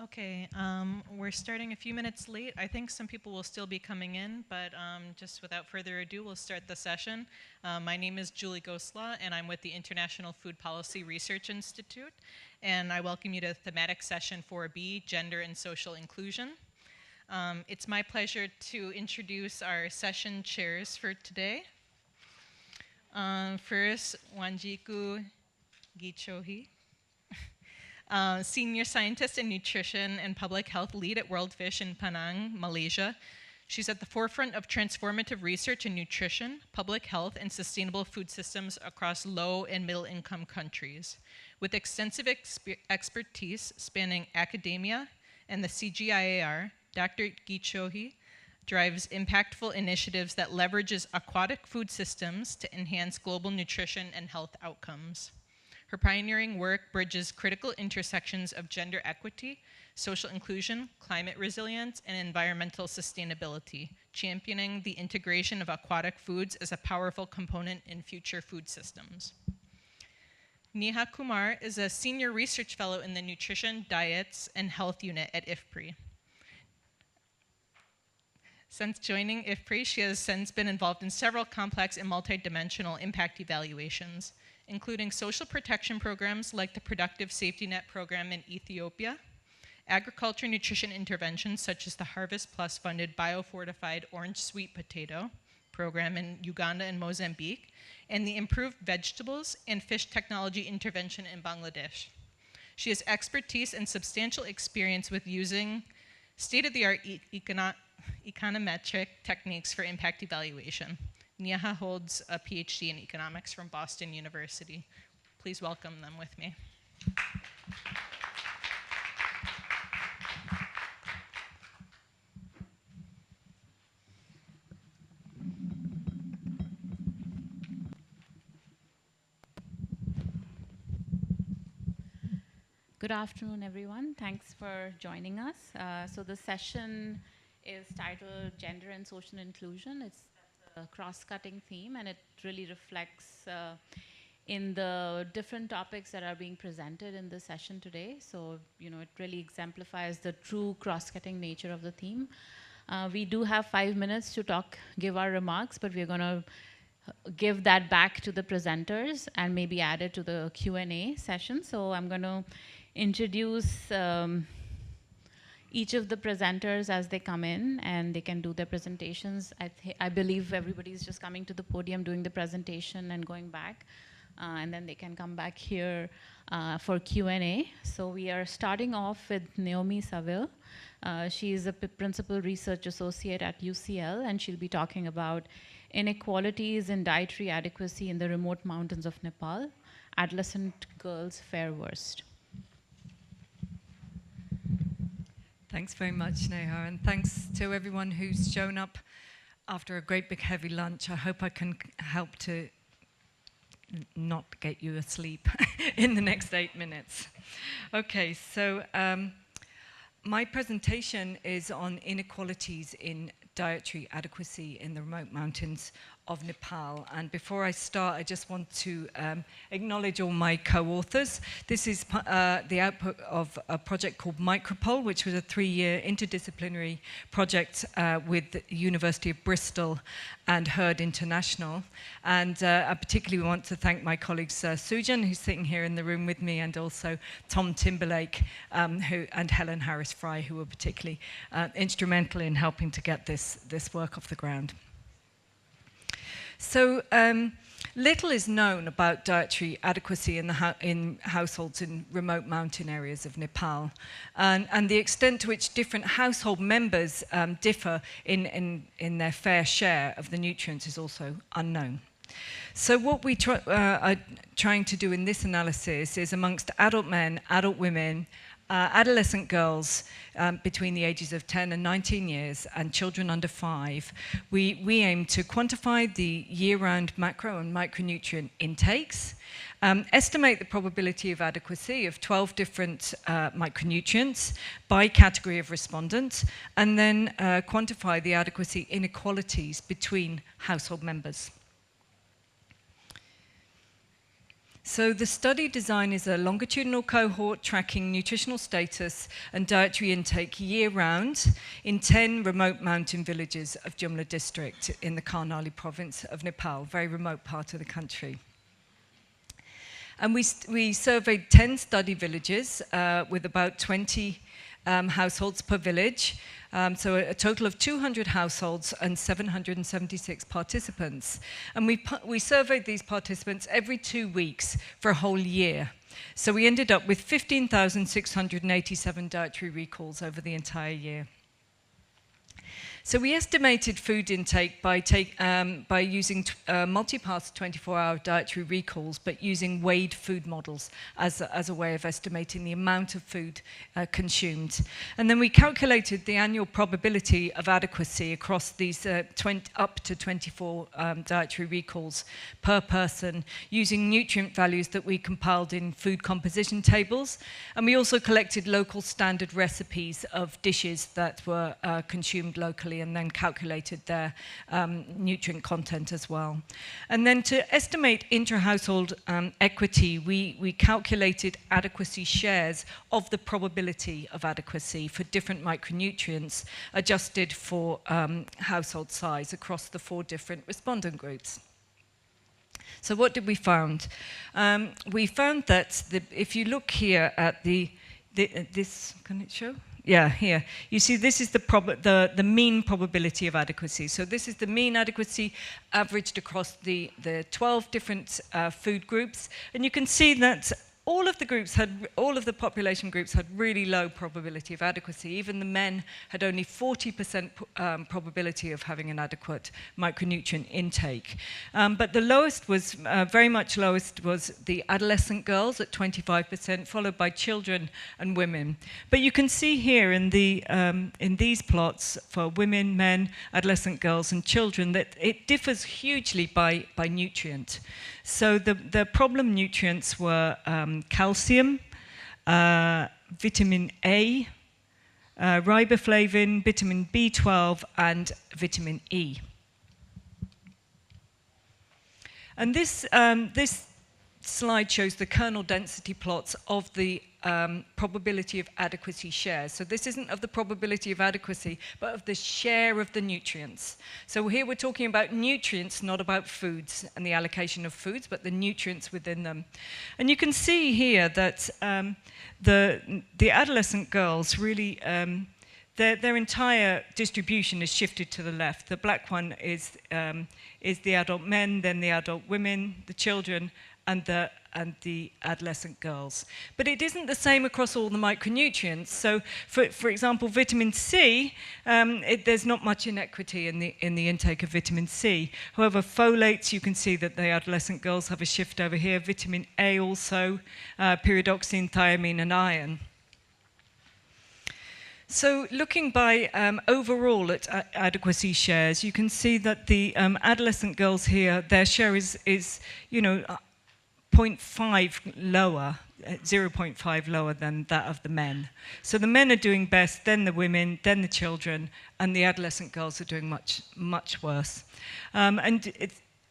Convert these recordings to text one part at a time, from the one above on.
Okay, we're starting a few minutes late. I think some people will still be coming in, but just without further ado, we'll start the session. My name is Julie Gosla, and I'm with the International Food Policy Research Institute, and I welcome you to Thematic Session 4B, Gender and Social Inclusion. It's my pleasure to introduce our session chairs for today. First, Wanjiku Gichohi. Senior Scientist in Nutrition and Public Health Lead at World Fish in Penang, Malaysia. She's at the forefront of transformative research in nutrition, public health, and sustainable food systems across low and middle income countries. With extensive expertise spanning academia and the CGIAR, Dr. Gichohi drives impactful initiatives that leverages aquatic food systems to enhance global nutrition and health outcomes. Her pioneering work bridges critical intersections of gender equity, social inclusion, climate resilience, and environmental sustainability, championing the integration of aquatic foods as a powerful component in future food systems. Neha Kumar is a senior research fellow in the Nutrition, Diets, and Health Unit at IFPRI. Since joining IFPRI, she has since been involved in several complex and multidimensional impact evaluations, including social protection programs like the Productive Safety Net program in Ethiopia, agriculture nutrition interventions such as the Harvest Plus funded biofortified orange sweet potato program in Uganda and Mozambique, and the improved vegetables and fish technology intervention in Bangladesh. She has expertise and substantial experience with using state-of-the-art econometric techniques for impact evaluation. Neha holds a PhD in economics from Boston University. Please welcome them with me. Good afternoon, everyone. Thanks for joining us. So the session is titled Gender and Social Inclusion. It's a cross-cutting theme, and it really reflects in the different topics that are being presented in the session today. So, it really exemplifies the true cross-cutting nature of the theme. We do have 5 minutes to give our remarks, but we're going to give that back to the presenters and maybe add it to the Q&A session. So I'm going to introduce each of the presenters as they come in, and they can do their presentations. I believe everybody's just coming to the podium, doing the presentation and going back, and then they can come back here for Q&A. So we are starting off with Naomi Saville. She is a principal research associate at UCL, and she'll be talking about inequalities in dietary adequacy in the remote mountains of Nepal. Adolescent girls fare worst. Thanks very much, Neha, and thanks to everyone who's shown up after a great big heavy lunch. I hope I can help to not get you asleep in the next 8 minutes. Okay, so my presentation is on inequalities in dietary adequacy in the remote mountains of Nepal. And before I start, I just want to acknowledge all my co-authors. This is the output of a project called Micropole, which was a 3-year interdisciplinary project with the University of Bristol and Herd International. And I particularly want to thank my colleagues Sujan, who's sitting here in the room with me, and also Tom Timberlake and Helen Harris-Fry, who were particularly instrumental in helping to get this work off the ground. So little is known about dietary adequacy in households in remote mountain areas of Nepal, and the extent to which different household members differ in their fair share of the nutrients is also unknown. So what we are trying to do in this analysis is amongst adult men, adult women, adolescent girls between the ages of 10 and 19 years, and children under 5, we aim to quantify the year-round macro and micronutrient intakes, estimate the probability of adequacy of 12 different micronutrients by category of respondents, and then quantify the adequacy inequalities between household members. So the study design is a longitudinal cohort tracking nutritional status and dietary intake year-round in 10 remote mountain villages of Jumla district in the Karnali province of Nepal, very remote part of the country. And we surveyed 10 study villages with about 20 households per village. So a total of 200 households and 776 participants. And we surveyed these participants every 2 weeks for a whole year. So we ended up with 15,687 dietary recalls over the entire year. So we estimated food intake by using multi-pass 24-hour dietary recalls, but using weighed food models as a way of estimating the amount of food consumed. And then we calculated the annual probability of adequacy across these up to 24 dietary recalls per person, using nutrient values that we compiled in food composition tables. And we also collected local standard recipes of dishes that were consumed locally, and then calculated their nutrient content as well. And then to estimate intra-household equity, we calculated adequacy shares of the probability of adequacy for different micronutrients adjusted for household size across the 4 different respondent groups. So what did we find? We found that if you look here at this, can it show? Yeah, here. You see, this is the mean probability of adequacy. So this is the mean adequacy averaged across the 12 different food groups. And you can see that all of the population groups had really low probability of adequacy. Even the men had only 40% probability of having an adequate micronutrient intake. But the lowest was, very much lowest, was the adolescent girls at 25%, followed by children and women. But you can see here in these plots for women, men, adolescent girls, and children that it differs hugely by nutrient. So the problem nutrients were calcium, vitamin A, riboflavin, vitamin B12, and vitamin E. And this slide shows the kernel density plots of the probability of adequacy shares. So this isn't of the probability of adequacy, but of the share of the nutrients. So here we're talking about nutrients, not about foods and the allocation of foods, but the nutrients within them. And you can see here that the adolescent girls really, their entire distribution is shifted to the left. The black one is the adult men, then the adult women, the children, and the adolescent girls. But it isn't the same across all the micronutrients. So, for example, vitamin C, there's not much inequity in the intake of vitamin C. However, folates, you can see that the adolescent girls have a shift over here. Vitamin A also, pyridoxine, thiamine, and iron. So looking by overall at adequacy shares, you can see that the adolescent girls here, their share is 0.5 lower, 0.5 lower than that of the men. So the men are doing best, then the women, then the children, and the adolescent girls are doing much, much worse.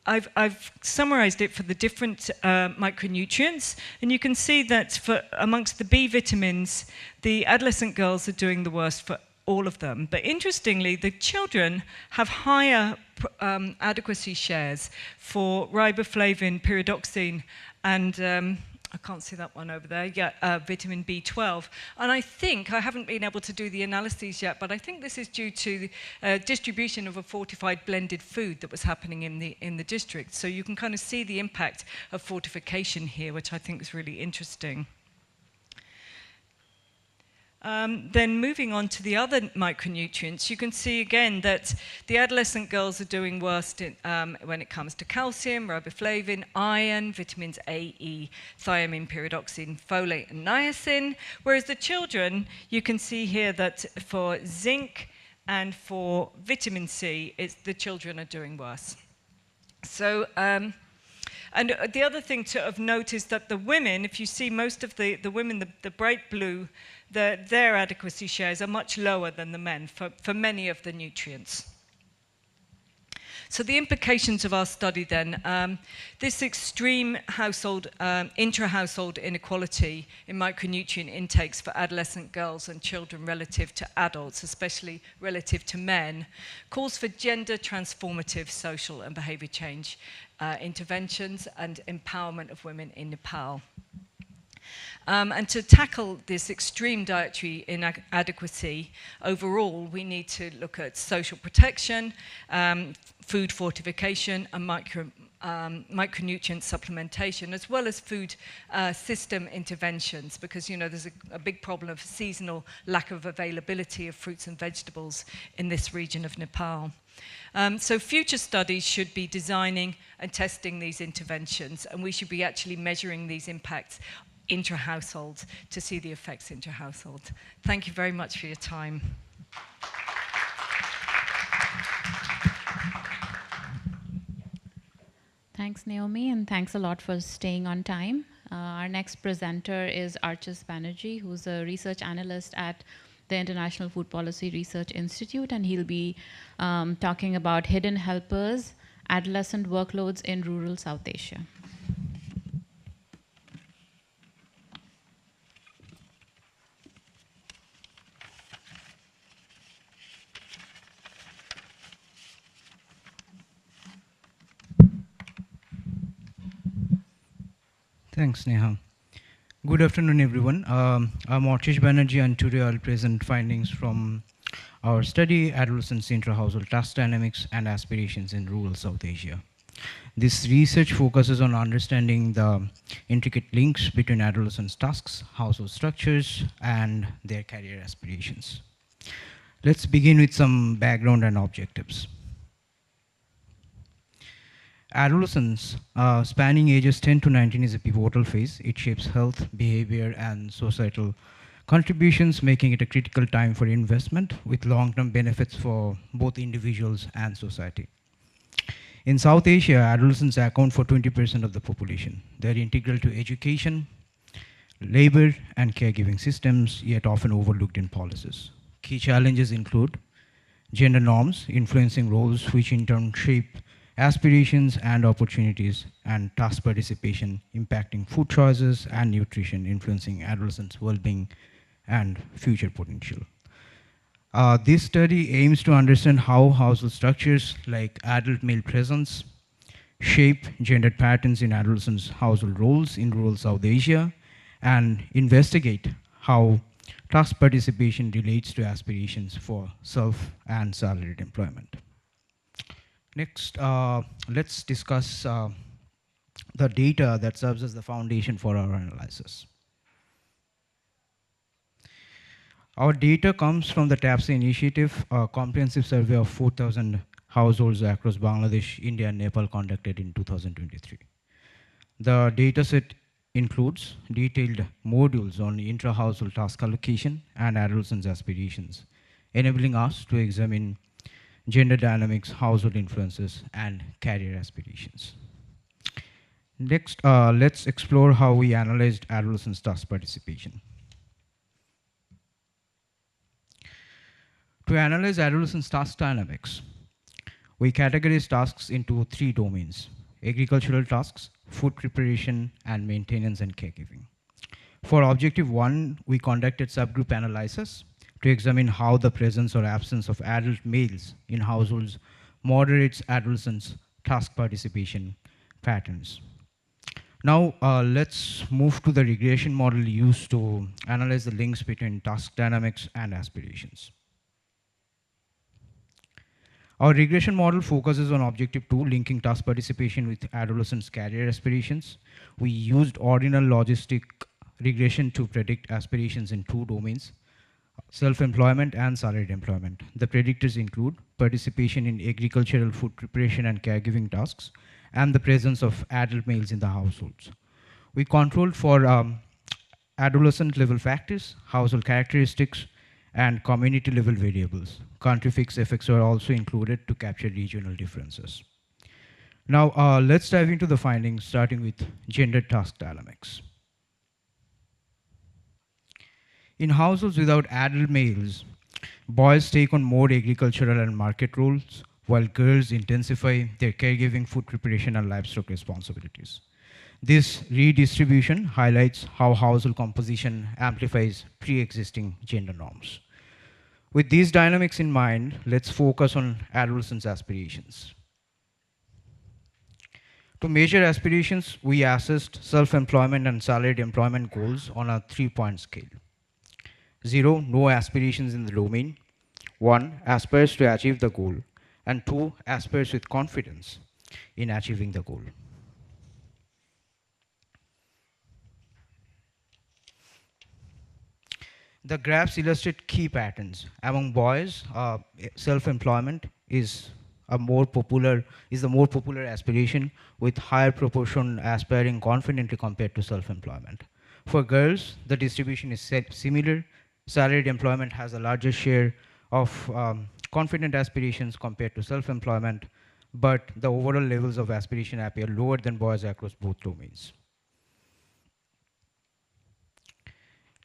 I've summarized it for the different micronutrients, and you can see that for amongst the B vitamins, the adolescent girls are doing the worst for all of them. But interestingly, the children have higher adequacy shares for riboflavin, pyridoxine, and I can't see that one over there, yeah, vitamin B12. And I haven't been able to do the analyses yet, but I think this is due to the distribution of a fortified blended food that was happening in the district. So you can kind of see the impact of fortification here, which I think is really interesting. Then moving on to the other micronutrients, you can see again that the adolescent girls are doing worst when it comes to calcium, riboflavin, iron, vitamins A, E, thiamine, pyridoxine, folate, and niacin. Whereas the children, you can see here that for zinc and for vitamin C, the children are doing worse. So, and the other thing of note is that the women, if you see most of the women, the bright blue, their adequacy shares are much lower than the men for many of the nutrients. So the implications of our study then, this extreme household, intra-household inequality in micronutrient intakes for adolescent girls and children relative to adults, especially relative to men, calls for gender transformative social and behavior change interventions and empowerment of women in Nepal. And to tackle this extreme dietary inadequacy, overall, we need to look at social protection, food fortification, and micronutrient supplementation, as well as food system interventions, because there's a big problem of seasonal lack of availability of fruits and vegetables in this region of Nepal. So future studies should be designing and testing these interventions, and we should be actually measuring these impacts intra-household to see the effects intra-household. Thank you very much for your time. Thanks, Naomi, and thanks a lot for staying on time. Our next presenter is Archis Banerjee, who's a research analyst at the International Food Policy Research Institute, and he'll be talking about hidden helpers, adolescent workloads in rural South Asia. Thanks, Neha. Good afternoon, everyone. I'm Archis Banerjee, and today I'll present findings from our study, Adolescents Intra-Household Task Dynamics and Aspirations in Rural South Asia. This research focuses on understanding the intricate links between adolescents' tasks, household structures, and their career aspirations. Let's begin with some background and objectives. Adolescence, spanning ages 10 to 19, is a pivotal phase. It shapes health, behavior, and societal contributions, making it a critical time for investment with long-term benefits for both individuals and society. In South Asia, adolescents account for 20% of the population. They're integral to education, labor, and caregiving systems, yet often overlooked in policies. Key challenges include gender norms influencing roles, which in turn shape aspirations and opportunities, and task participation impacting food choices, and nutrition influencing adolescents' well-being and future potential. This study aims to understand how household structures like adult male presence shape gendered patterns in adolescents' household roles in rural South Asia, and investigate how task participation relates to aspirations for self and salaried employment. Next, let's discuss the data that serves as the foundation for our analysis. Our data comes from the TAPSA initiative, a comprehensive survey of 4,000 households across Bangladesh, India, and Nepal conducted in 2023. The dataset includes detailed modules on intra-household task allocation and adolescents' aspirations, enabling us to examine gender dynamics, household influences, and career aspirations. Next, let's explore how we analyzed adolescents' task participation. To analyze adolescents' task dynamics, we categorize tasks into 3 domains: agricultural tasks, food preparation, and maintenance and caregiving. For objective 1, we conducted subgroup analysis to examine how the presence or absence of adult males in households moderates adolescents' task participation patterns. Now, let's move to the regression model used to analyze the links between task dynamics and aspirations. Our regression model focuses on objective 2, linking task participation with adolescents' career aspirations. We used ordinal logistic regression to predict aspirations in 2 domains: self-employment and salaried employment. The predictors include participation in agricultural, food preparation, and caregiving tasks, and the presence of adult males in the households. We controlled for adolescent level factors, household characteristics, and community level variables. Country fixed effects were also included to capture regional differences. Now, let's dive into the findings, starting with gender task dynamics. In households without adult males, boys take on more agricultural and market roles, while girls intensify their caregiving, food preparation, and livestock responsibilities. This redistribution highlights how household composition amplifies pre-existing gender norms. With these dynamics in mind, let's focus on adolescents' aspirations. To measure aspirations, we assessed self-employment and salaried employment goals on a 3-point scale. 0, no aspirations in the domain. 1, aspires to achieve the goal. And 2, aspires with confidence in achieving the goal. The graphs illustrate key patterns. Among boys, self-employment is the more popular aspiration, with higher proportion aspiring confidently compared to self-employment. For girls, the distribution is similar. Salaried employment has a larger share of confident aspirations compared to self-employment, but the overall levels of aspiration appear lower than boys across both domains.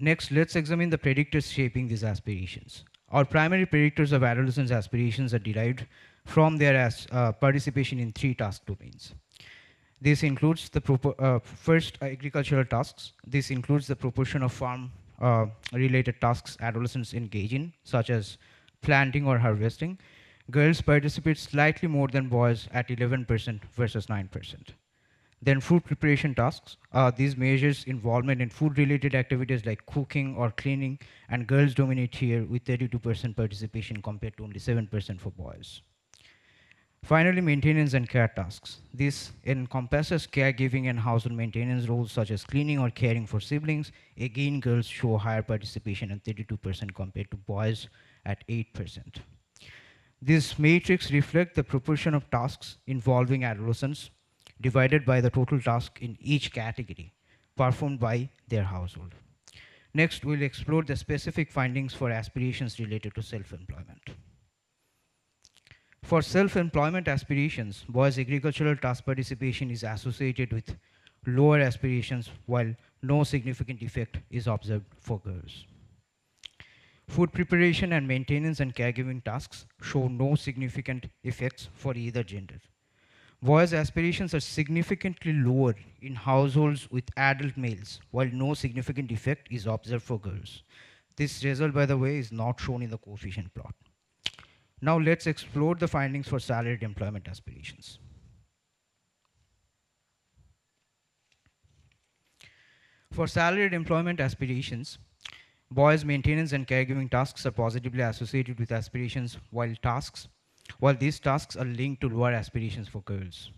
Next, let's examine the predictors shaping these aspirations. Our primary predictors of adolescents' aspirations are derived from their participation in 3 task domains. This includes the first, agricultural tasks. This includes the proportion of farm-related tasks adolescents engage in, such as planting or harvesting. Girls participate slightly more than boys at 11% versus 9%. Then food preparation tasks. These measures involvement in food-related activities like cooking or cleaning, and girls dominate here with 32% participation compared to only 7% for boys. Finally, maintenance and care tasks. This encompasses caregiving and household maintenance roles such as cleaning or caring for siblings. Again, girls show higher participation at 32% compared to boys at 8%. This matrix reflects the proportion of tasks involving adolescents divided by the total task in each category performed by their household. Next, we'll explore the specific findings for aspirations related to self-employment. For self-employment aspirations, boys' agricultural task participation is associated with lower aspirations, while no significant effect is observed for girls. Food preparation and maintenance and caregiving tasks show no significant effects for either gender. Boys' aspirations are significantly lower in households with adult males, while no significant effect is observed for girls. This result, by the way, is not shown in the coefficient plot. Now let's explore the findings for salaried employment aspirations. For salaried employment aspirations, boys' maintenance and caregiving tasks are positively associated with aspirations, while these tasks are linked to lower aspirations for girls.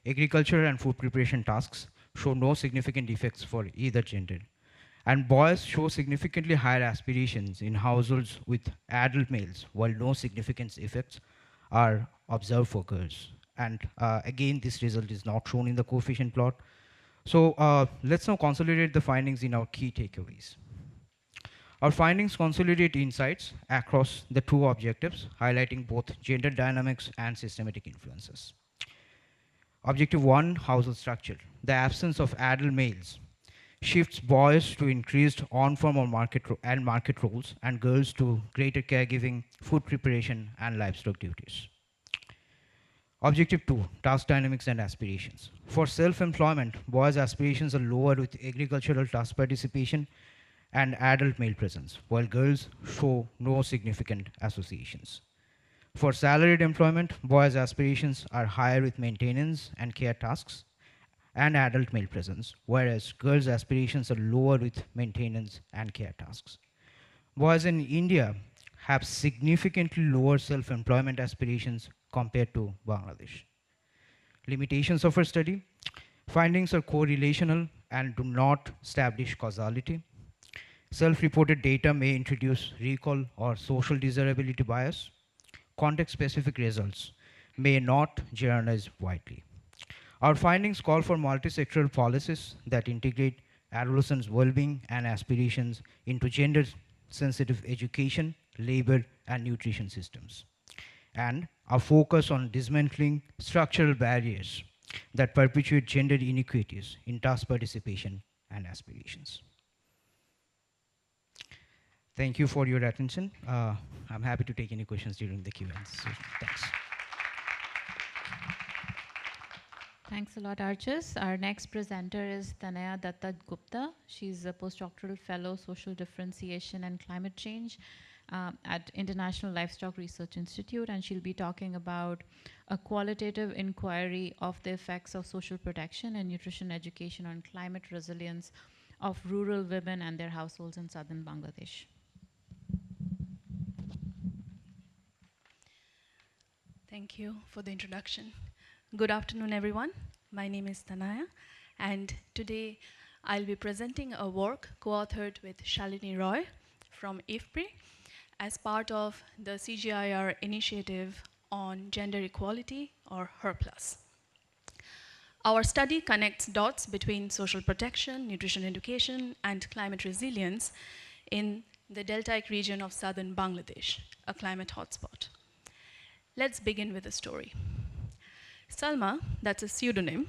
Agriculture and food preparation tasks show no significant effects for either gender. And boys show significantly higher aspirations in households with adult males, while no significant effects are observed for girls. And again, this result is not shown in the coefficient plot. So let's now consolidate the findings in our key takeaways. Our findings consolidate insights across the 2 objectives, highlighting both gender dynamics and systematic influences. Objective 1, household structure. The absence of adult males shifts boys to increased on-farm or market roles, and girls to greater caregiving, food preparation, and livestock duties. Objective 2, task dynamics and aspirations. For self-employment, boys' aspirations are lower with agricultural task participation and adult male presence, while girls show no significant associations. For salaried employment, boys' aspirations are higher with maintenance and care tasks and adult male presence, whereas girls' aspirations are lower with maintenance and care tasks. Boys in India have significantly lower self-employment aspirations compared to Bangladesh. Limitations of our study. Findings are correlational and do not establish causality. Self-reported data may introduce recall or social desirability bias. Context-specific results may not generalize widely. Our findings call for multi-sectoral policies that integrate adolescents' well-being and aspirations into gender-sensitive education, labor, and nutrition systems, and a focus on dismantling structural barriers that perpetuate gender inequities in task participation and aspirations. Thank you for your attention. I'm happy to take any questions during the Q&A session. Thanks. Thanks a lot, Archis. Our next presenter is Tanaya Datta Gupta. She's a postdoctoral fellow, social differentiation and climate change at International Livestock Research Institute, and she'll be talking about a qualitative inquiry of the effects of social protection and nutrition education on climate resilience of rural women and their households in southern Bangladesh. Thank you for the introduction. Good afternoon, everyone. My name is Tanaya, and today I'll be presenting a work co-authored with Shalini Roy from IFPRI as part of the CGIAR initiative on gender equality, or HER+. Our study connects dots between social protection, nutrition education, and climate resilience in the deltaic region of southern Bangladesh, a climate hotspot. Let's begin with a story. Salma, that's a pseudonym,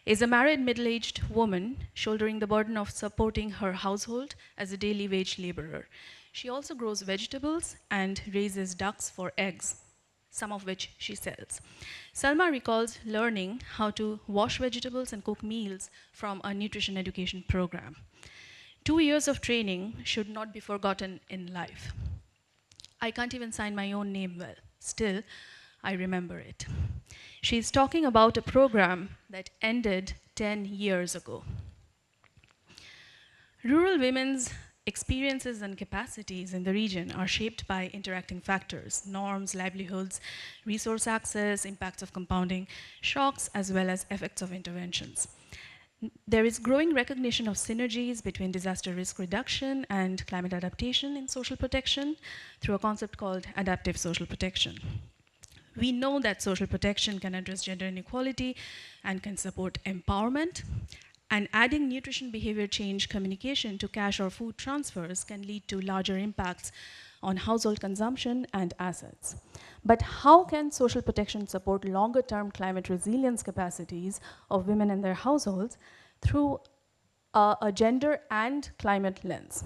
is a married middle-aged woman shouldering the burden of supporting her household as a daily wage laborer. She also grows vegetables and raises ducks for eggs, some of which she sells. Salma recalls learning how to wash vegetables and cook meals from a nutrition education program. 2 years of training should not be forgotten in life. I can't even sign my own name well. Still, I remember it. She's talking about a program that ended 10 years ago. Rural women's experiences and capacities in the region are shaped by interacting factors, norms, livelihoods, resource access, impacts of compounding, shocks, as well as effects of interventions. There is growing recognition of synergies between disaster risk reduction and climate adaptation in social protection through a concept called adaptive social protection. We know that social protection can address gender inequality and can support empowerment, and adding nutrition behavior change communication to cash or food transfers can lead to larger impacts on household consumption and assets. But how can social protection support longer-term climate resilience capacities of women and their households through a gender and climate lens?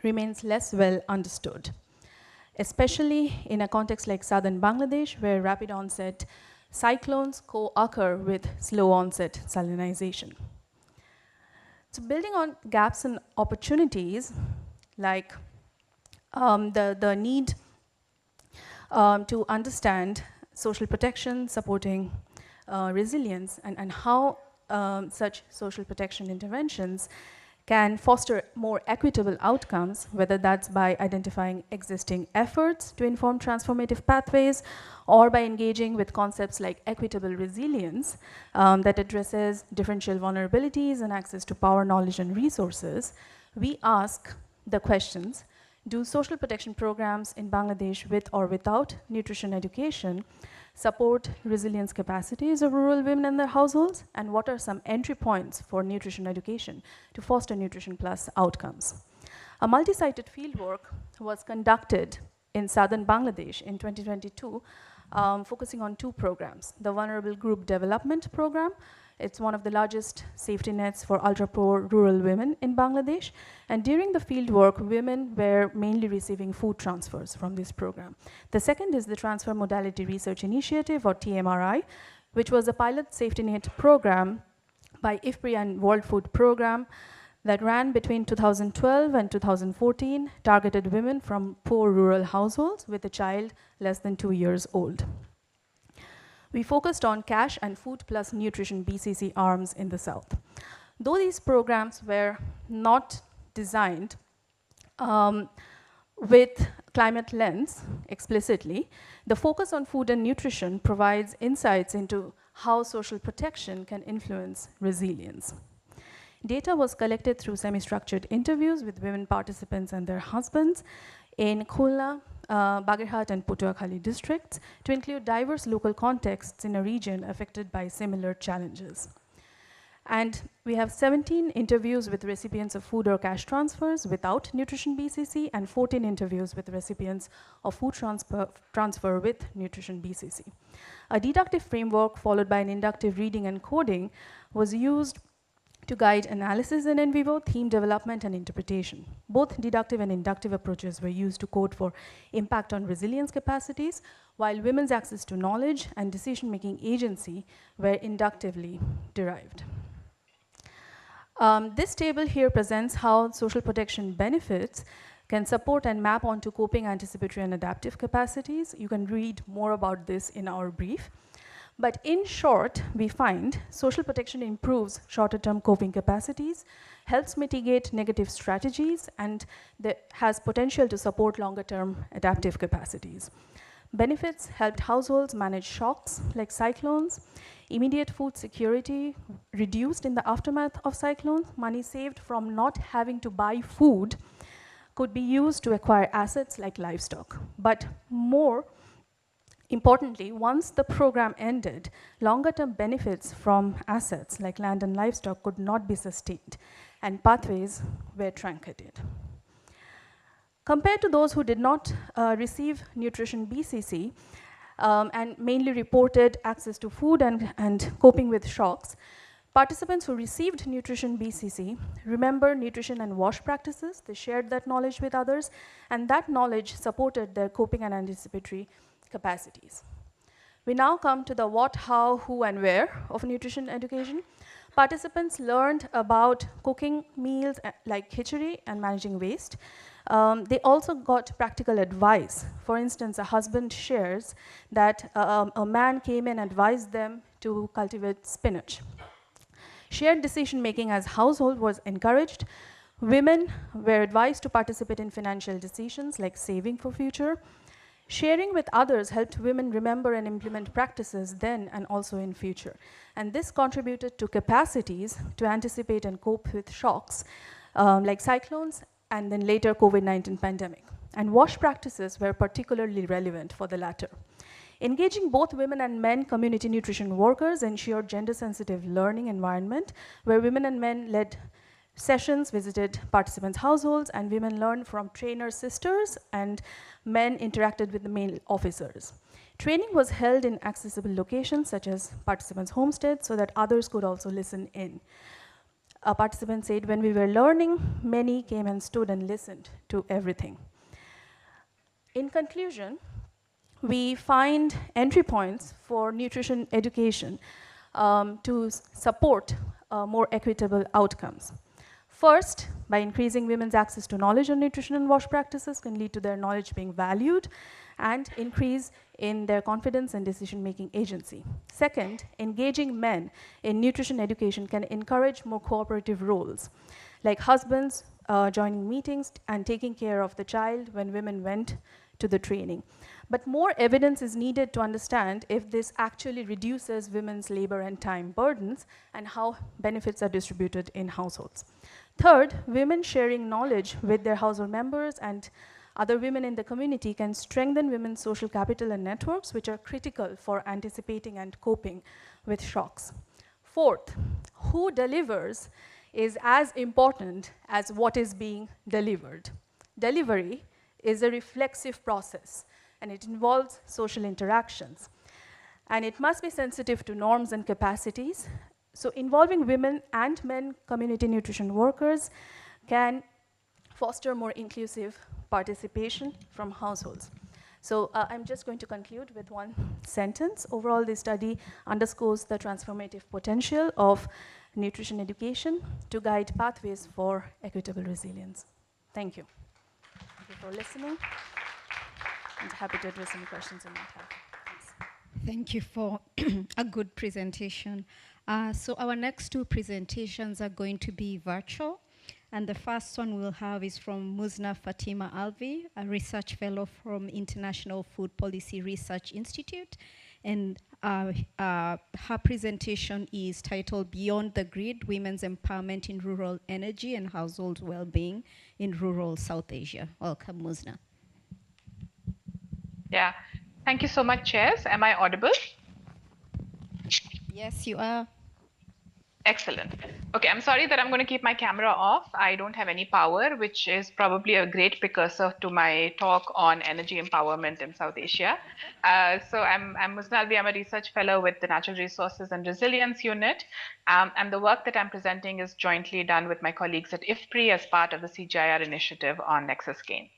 Remains less well understood, especially in a context like southern Bangladesh, where rapid onset cyclones co-occur with slow onset salinization. So building on gaps and opportunities, like the need to understand social protection, supporting resilience, and how such social protection interventions can foster more equitable outcomes, whether that's by identifying existing efforts to inform transformative pathways, or by engaging with concepts like equitable resilience that addresses differential vulnerabilities and access to power, knowledge, and resources. We ask the questions: do social protection programs in Bangladesh, with or without nutrition education, support resilience capacities of rural women and their households? And what are some entry points for nutrition education to foster nutrition plus outcomes? A multi-sited fieldwork was conducted in southern Bangladesh in 2022, focusing on 2 programs. The Vulnerable Group Development Program, it's one of the largest safety nets for ultra-poor rural women in Bangladesh. And during the fieldwork, women were mainly receiving food transfers from this program. The second is the Transfer Modality Research Initiative, or TMRI, which was a pilot safety net program by IFPRI and World Food Program that ran between 2012 and 2014, targeted women from poor rural households with a child less than 2 years old. We focused on cash and food plus nutrition BCC arms in the south. Though these programs were not designed with climate lens explicitly, the focus on food and nutrition provides insights into how social protection can influence resilience. Data was collected through semi-structured interviews with women participants and their husbands in Khulna, Bagirhat, and Patuakhali districts to include diverse local contexts in a region affected by similar challenges. And we have 17 interviews with recipients of food or cash transfers without nutrition BCC, and 14 interviews with recipients of food transfer with nutrition BCC. A deductive framework followed by an inductive reading and coding was used to guide analysis in in vivo, theme development, and interpretation. Both deductive and inductive approaches were used to code for impact on resilience capacities, while women's access to knowledge and decision-making agency were inductively derived. This table here presents how social protection benefits can support and map onto coping, anticipatory, and adaptive capacities. You can read more about this in our brief. But in short, we find social protection improves shorter-term coping capacities, helps mitigate negative strategies, and has potential to support longer-term adaptive capacities. Benefits helped households manage shocks like cyclones, immediate food security reduced in the aftermath of cyclones, money saved from not having to buy food could be used to acquire assets like livestock. But more importantly, once the program ended, longer-term benefits from assets like land and livestock could not be sustained, and pathways were truncated. Compared to those who did not receive nutrition BCC and mainly reported access to food and coping with shocks, participants who received nutrition BCC remember nutrition and wash practices. They shared that knowledge with others, and that knowledge supported their coping and anticipatory capacities. We now come to the what, how, who, and where of nutrition education. Participants learned about cooking meals like khichdi and managing waste. They also got practical advice. For instance, a husband shares that a man came and advised them to cultivate spinach. Shared decision-making as household was encouraged. Women were advised to participate in financial decisions like saving for future. Sharing with others helped women remember and implement practices then and also in future. And this contributed to capacities to anticipate and cope with shocks like cyclones and then later COVID-19 pandemic. And wash practices were particularly relevant for the latter. Engaging both women and men community nutrition workers ensured gender-sensitive learning environment where women and men led sessions, visited participants' households, and women learned from trainer sisters, and men interacted with the male officers. Training was held in accessible locations such as participants' homesteads so that others could also listen in. A participant said, when we were learning, many came and stood and listened to everything. In conclusion, we find entry points for nutrition education to support more equitable outcomes. First, by increasing women's access to knowledge on nutrition and wash practices can lead to their knowledge being valued and increase in their confidence and decision-making agency. Second, engaging men in nutrition education can encourage more cooperative roles, like husbands joining meetings and taking care of the child when women went to the training. But more evidence is needed to understand if this actually reduces women's labor and time burdens and how benefits are distributed in households. Third, women sharing knowledge with their household members and other women in the community can strengthen women's social capital and networks, which are critical for anticipating and coping with shocks. Fourth, who delivers is as important as what is being delivered. Delivery is a reflexive process, and it involves social interactions. And it must be sensitive to norms and capacities. So involving women and men community nutrition workers can foster more inclusive participation from households. So I'm just going to conclude with one sentence. Overall, this study underscores the transformative potential of nutrition education to guide pathways for equitable resilience. Thank you. Thank you for listening. I'm happy to address any questions you might have. Thanks. Thank you for a good presentation. So our next two presentations are going to be virtual. And the first one we'll have is from Muzna Fatima Alvi, a research fellow from International Food Policy Research Institute. And her presentation is titled Beyond the Grid, Women's Empowerment in Rural Energy and Household Wellbeing in Rural South Asia. Welcome, Muzna. Yeah, thank you so much, Chairs. Am I audible? Yes, you are. Excellent. Okay, I'm sorry that I'm going to keep my camera off. I don't have any power, which is probably a great precursor to my talk on energy empowerment in South Asia. So I'm Musna Alvi. I'm a research fellow with the Natural Resources and Resilience Unit. And the work that I'm presenting is jointly done with my colleagues at IFPRI as part of the CGIAR initiative on Nexus Gain.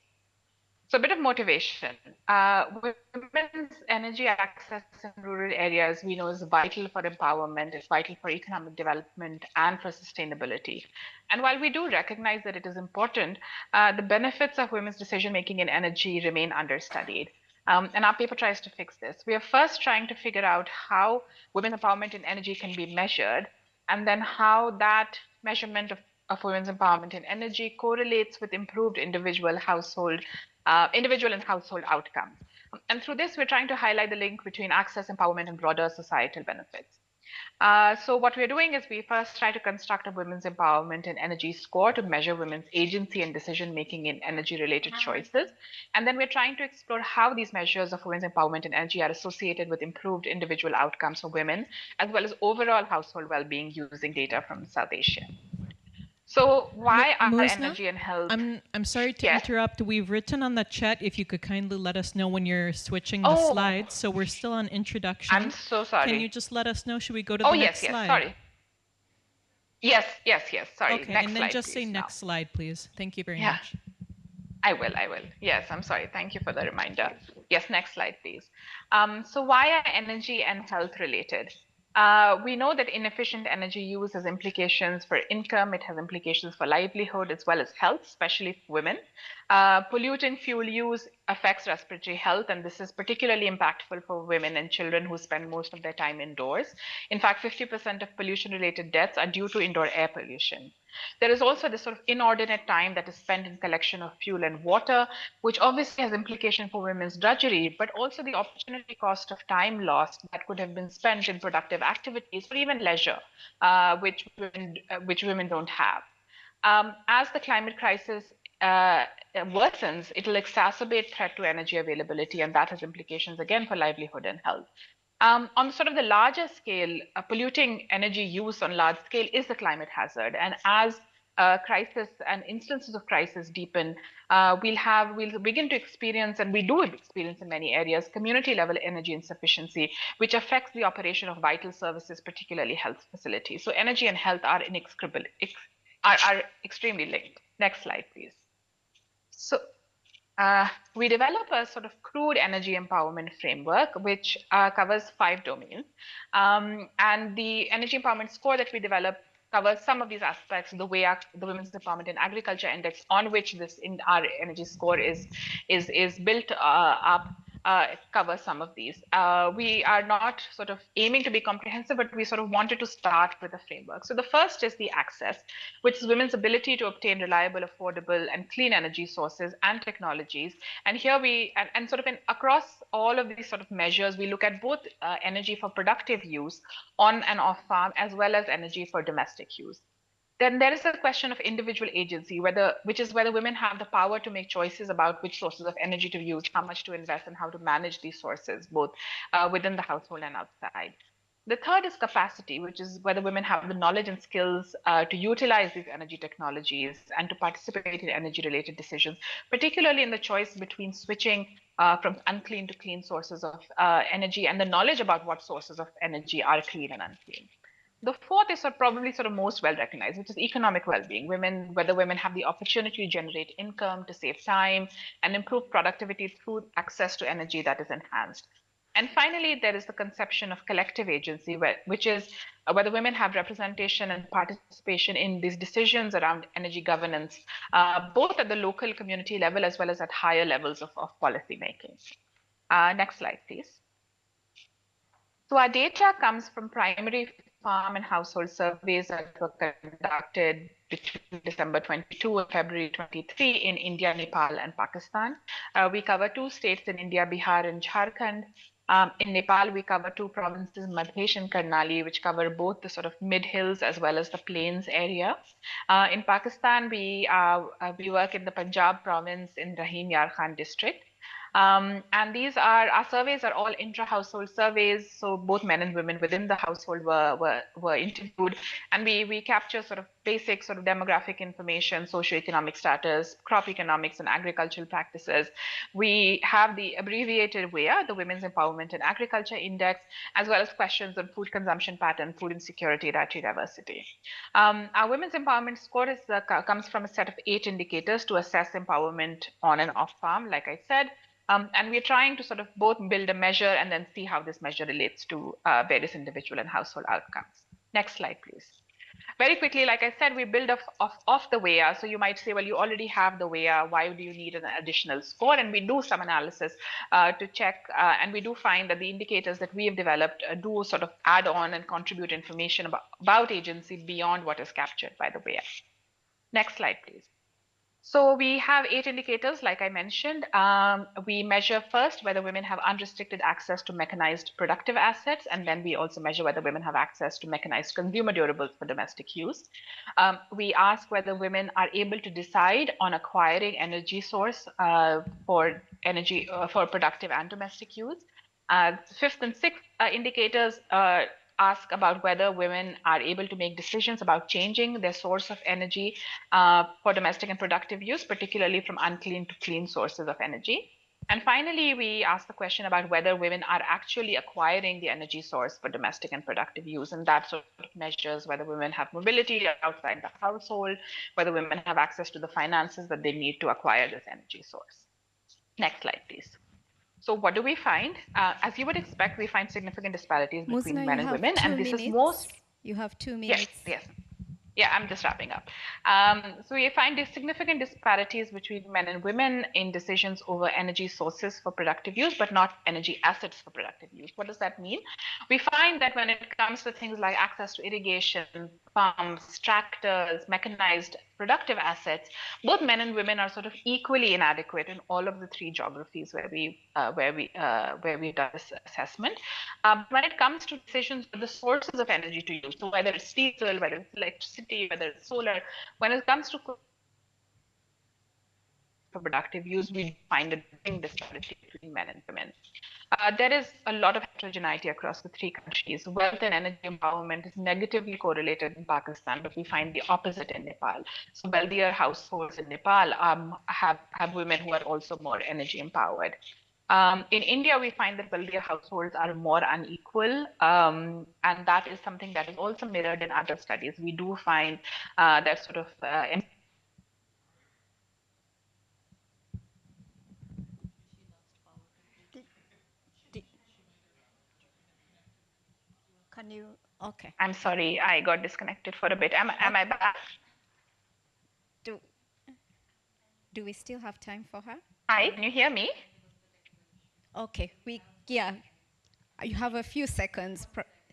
So a bit of motivation. Women's energy access in rural areas we know is vital for empowerment, it's vital for economic development and for sustainability. And while we do recognize that it is important, the benefits of women's decision-making in energy remain understudied. And our paper tries to fix this. We are first trying to figure out how women empowerment in energy can be measured, and then how that measurement of women's empowerment in energy correlates with improved individual and household outcomes. And through this, we're trying to highlight the link between access, empowerment, and broader societal benefits. So what we're doing is we first try to construct a women's empowerment and energy score to measure women's agency and decision-making in energy-related choices. And then we're trying to explore how these measures of women's empowerment and energy are associated with improved individual outcomes for women, as well as overall household well-being using data from South Asia. So why are Musna, energy and health? I'm sorry to interrupt. We've written on the chat if you could kindly let us know when you're switching the slides. So we're still on introduction. I'm so sorry. Can you just let us know? Should we go to the next slide? Sorry. Yes, sorry. Okay, next and then slide, just say please, next slide, please. Thank you very Yeah. much. I will. Yes, I'm sorry. Thank you for the reminder. Yes, next slide, please. So why are energy and health related? We know that inefficient energy use has implications for income, it has implications for livelihood as well as health, especially for women. Polluting fuel use affects respiratory health, and this is particularly impactful for women and children who spend most of their time indoors. In fact, 50% of pollution-related deaths are due to indoor air pollution. There is also this sort of inordinate time that is spent in collection of fuel and water, which obviously has implication for women's drudgery, but also the opportunity cost of time lost that could have been spent in productive activities or even leisure, which women don't have. As the climate crisis worsens, it will exacerbate threat to energy availability, and that has implications again for livelihood and health. On sort of the larger scale, polluting energy use on large scale is a climate hazard. And as crisis and instances of crisis deepen, we'll begin to experience, and we do experience in many areas, community level energy insufficiency, which affects the operation of vital services, particularly health facilities. So energy and health are are extremely linked. Next slide, please. So we develop a sort of crude energy empowerment framework, which covers 5 domains. And the energy empowerment score that we develop covers some of these aspects, the way the Women's Empowerment in Agriculture Index, on which our energy score is built up, cover some of these. We are not sort of aiming to be comprehensive, but we sort of wanted to start with a framework. So the first is the access, which is women's ability to obtain reliable, affordable, and clean energy sources and technologies. And here and sort of across all of these sort of measures, we look at both energy for productive use on and off farm, as well as energy for domestic use. Then there is a question of individual agency, which is whether women have the power to make choices about which sources of energy to use, how much to invest, and how to manage these sources, both within the household and outside. The third is capacity, which is whether women have the knowledge and skills to utilize these energy technologies and to participate in energy-related decisions, particularly in the choice between switching from unclean to clean sources of energy, and the knowledge about what sources of energy are clean and unclean. The fourth is probably sort of most well recognized, which is economic well-being. Whether women have the opportunity to generate income, to save time, and improve productivity through access to energy that is enhanced. And finally, there is the conception of collective agency, which is whether women have representation and participation in these decisions around energy governance, both at the local community level as well as at higher levels of policy making. Next slide, please. So our data comes from primary farm and household surveys that were conducted between December 22 and February 23 in India, Nepal, and Pakistan. We cover 2 states in India, Bihar and Jharkhand. In Nepal, we cover 2 provinces, Madhya Pradesh and Karnali, which cover both the sort of mid-hills as well as the plains area. In Pakistan, we work in the Punjab province in Rahim Yar Khan district. And these are, our surveys are all intra-household surveys. So both men and women within the household were interviewed. And we capture sort of basic sort of demographic information, socioeconomic status, crop economics and agricultural practices. We have the abbreviated WEA, the Women's Empowerment in Agriculture Index, as well as questions on food consumption pattern, food insecurity, dietary diversity. Our Women's Empowerment score comes from a set of 8 indicators to assess empowerment on and off farm, like I said. And we're trying to sort of both build a measure and then see how this measure relates to various individual and household outcomes. Next slide, please. Very quickly, like I said, we build off the WEA. So you might say, well, you already have the WEA. Why do you need an additional score? And we do some analysis to check. And we do find that the indicators that we have developed do sort of add on and contribute information about agency beyond what is captured by the WEA. Next slide, please. So we have 8 indicators, like I mentioned. We measure first whether women have unrestricted access to mechanized productive assets, and then we also measure whether women have access to mechanized consumer durables for domestic use. We ask whether women are able to decide on acquiring energy source for productive and domestic use. 5th and 6th indicators ask about whether women are able to make decisions about changing their source of energy for domestic and productive use, particularly from unclean to clean sources of energy. And finally, we ask the question about whether women are actually acquiring the energy source for domestic and productive use. And that sort of measures whether women have mobility outside the household, whether women have access to the finances that they need to acquire this energy source. Next slide, please. So what do we find? As you would expect, we find significant disparities between men and women. And this is most... You have 2 minutes. Yes. Yeah, I'm just wrapping up. So we find these significant disparities between men and women in decisions over energy sources for productive use, but not energy assets for productive use. What does that mean? We find that when it comes to things like access to irrigation, pumps, tractors, mechanized productive assets, both men and women are sort of equally inadequate in all of the 3 geographies where we've done this assessment. When it comes to decisions for the sources of energy to use, so whether it's diesel, whether it's electricity, whether it's solar, when it comes to for productive use, we find a big disparity between men and women. There is a lot of heterogeneity across the 3 countries. Wealth and energy empowerment is negatively correlated in Pakistan, but we find the opposite in Nepal. So wealthier households in Nepal have women who are also more energy empowered. In India, we find that wealthier households are more unequal, and that is something that is also mirrored in other studies. We do find that sort of Can you? Okay. I'm sorry, I got disconnected for a bit. Am I back? Do we still have time for her? Hi, can you hear me? Okay, you have a few seconds,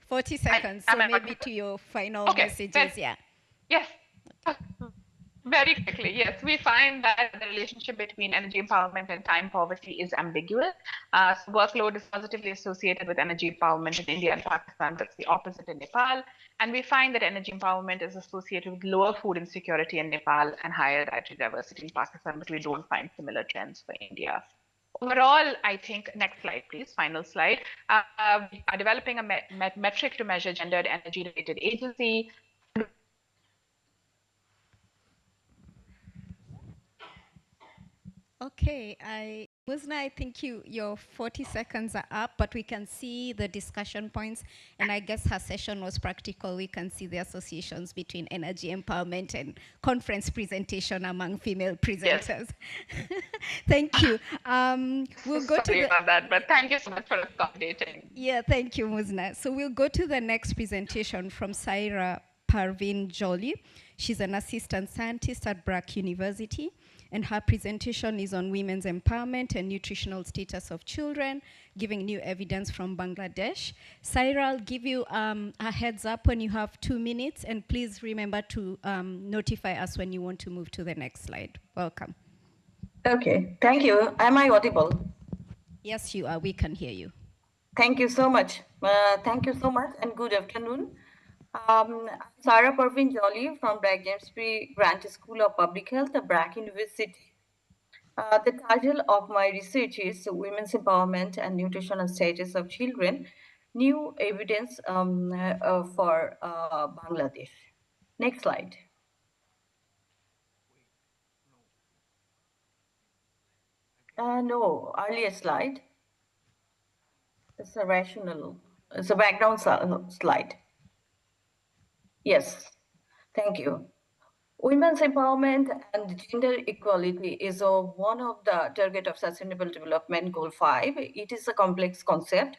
40 seconds, so maybe to your final messages, yeah. Yes, very quickly, yes. We find that the relationship between energy empowerment and time poverty is ambiguous. So workload is positively associated with energy empowerment in India and Pakistan. That's the opposite in Nepal. And we find that energy empowerment is associated with lower food insecurity in Nepal and higher dietary diversity in Pakistan, but we don't find similar trends for India. Overall, I think, next slide, please, final slide. We are developing a metric to measure gendered energy-related agency. Okay, Musna, I think your 40 seconds are up, but we can see the discussion points, and I guess her session was practical. We can see the associations between energy empowerment and conference presentation among female presenters. Yes. Thank you. We'll go Sorry about that, but thank you so much for accommodating. Yeah, thank you, Musna. So we'll go to the next presentation from Saira Parveen Jolie. She's an assistant scientist at Brack University, and her presentation is on women's empowerment and nutritional status of children, giving new evidence from Bangladesh. Saira, I'll give you a heads up when you have 2 minutes, and please remember to notify us when you want to move to the next slide. Welcome. Okay, thank you. Am I audible? Yes, you are. We can hear you. Thank you so much. Thank you so much, and good afternoon. Saira Parveen Jolie from Brack IFPRI Grant School of Public Health at Brack University. The title of my research is Women's Empowerment and Nutritional Status of Children, New Evidence for Bangladesh. Next slide. No, earlier slide. It's it's a background slide. Yes, thank you. Women's empowerment and gender equality is one of the target of Sustainable Development Goal 5. It is a complex concept,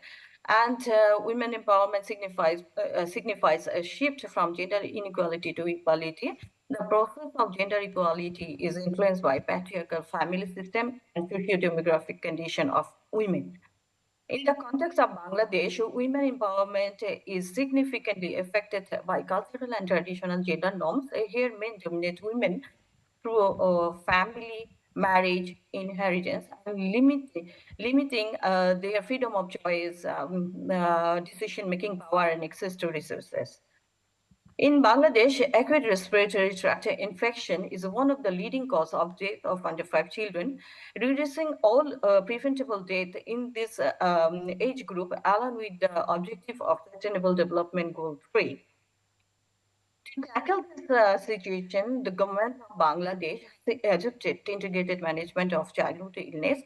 and women empowerment signifies a shift from gender inequality to equality. The process of gender equality is influenced by patriarchal family system and socio-demographic condition of women. In the context of Bangladesh, women empowerment is significantly affected by cultural and traditional gender norms. Here, men dominate women through family, marriage, inheritance, and limiting their freedom of choice, decision-making power, and access to resources. In Bangladesh, acute respiratory tract infection is one of the leading causes of death of under 5 children. Reducing all preventable death in this age group along with the objective of Sustainable Development Goal 3. To tackle this situation, the government of Bangladesh has adopted integrated management of childhood illness.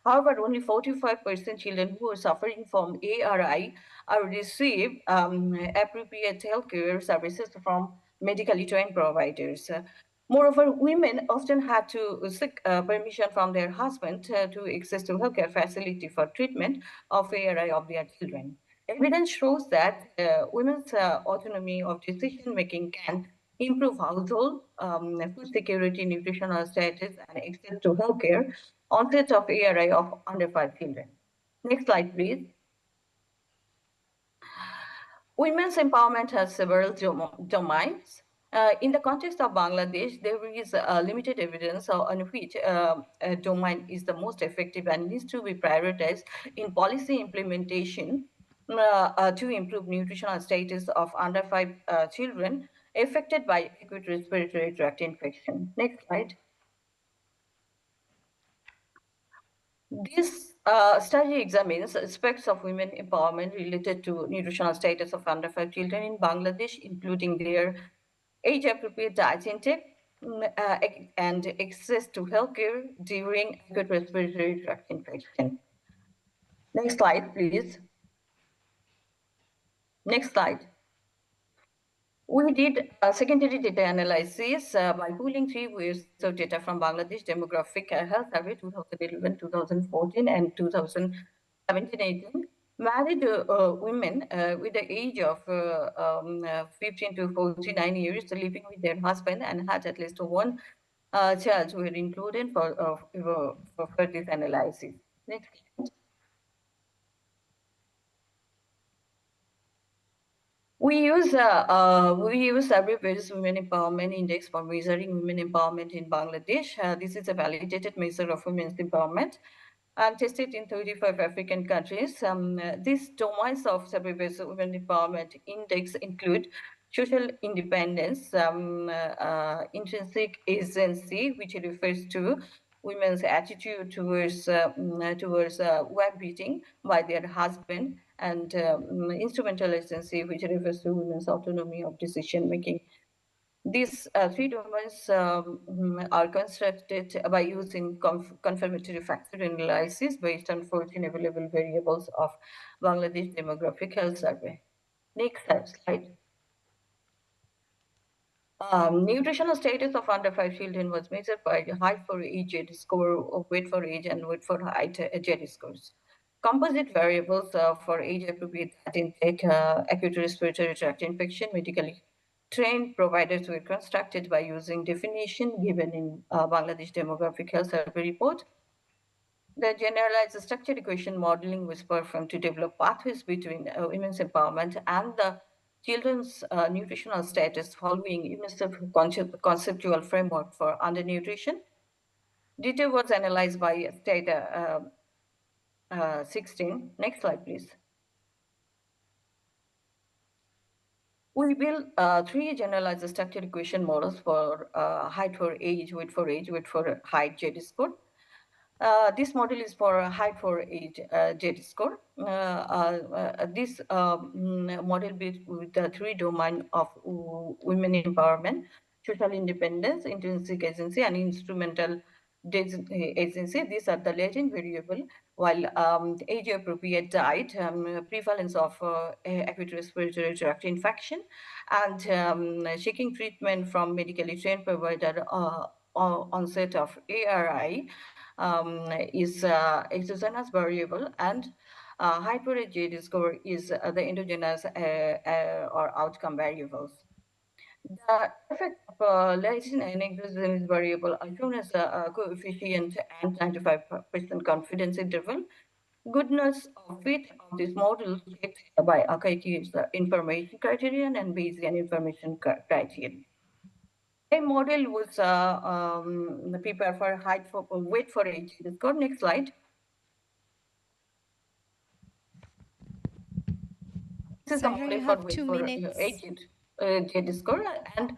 However, only 45% children who are suffering from ARI are receive appropriate healthcare services from medically trained providers. Moreover, women often had to seek permission from their husband to access to healthcare facility for treatment of ARI of their children. Evidence shows that women's autonomy of decision making can improve household food security, nutritional status, and access to healthcare, onset of ARI of under 5 children. Next slide, please. Women's empowerment has several domains. In the context of Bangladesh, there is limited evidence on which domain is the most effective and needs to be prioritized in policy implementation to improve nutritional status of under 5 children affected by acute respiratory tract infection. Next slide. This study examines aspects of women empowerment related to nutritional status of under 5 children in Bangladesh, including their age-appropriate diet intake and access to healthcare during acute respiratory tract infection. Next slide, please. Next slide. We did a secondary data analysis by pooling 3 years of data from Bangladesh Demographic Health Survey 2011, 2014, and 2017-18. Married women with the age of 15 to 49 years living with their husband and had at least one child were included for this analysis. Next. We use WPS Women Empowerment Index for measuring women empowerment in Bangladesh. This is a validated measure of women's empowerment and tested in 35 African countries. These domains of WPS Women Empowerment Index include social independence, intrinsic agency, which refers to women's attitude towards work beating by their husband, and instrumental agency, which refers to women's autonomy of decision making. These 3 domains are constructed by using confirmatory factor analysis based on 14 available variables of Bangladesh Demographic Health Survey. Next slide. Nutritional status of under 5 children was measured by the height for age score, of weight for age, and weight for height Z scores. Composite variables for age-appropriate intake, acute respiratory tract infection, medically trained providers were constructed by using definition given in Bangladesh Demographic Health Survey report. The generalized structure equation modeling was performed to develop pathways between women's empowerment and the children's nutritional status following UNICEF conceptual framework for undernutrition. Data was analyzed by data 16. Next slide, please. We built 3 generalized structure equation models for height for age, weight for height, Z score. This model is for height for age Z-score. This model built with the three domains of women empowerment, social independence, intrinsic agency, and instrumental agency. These are the latent variable, while age-appropriate diet, prevalence of acute respiratory tract infection, and seeking treatment from medically trained provider onset of ARI is exogenous variable, and height for age Z-score is the endogenous or outcome variables. The effect of latent and exogenous variable are shown as a coefficient and 95% confidence interval. Goodness of fit of this model checked by Akaichi's information criterion and Bayesian information criterion. A model was prepared for height for weight for age. Let's go next slide. This is the Sarah, model you for have weight 2 for minutes. age Z-score and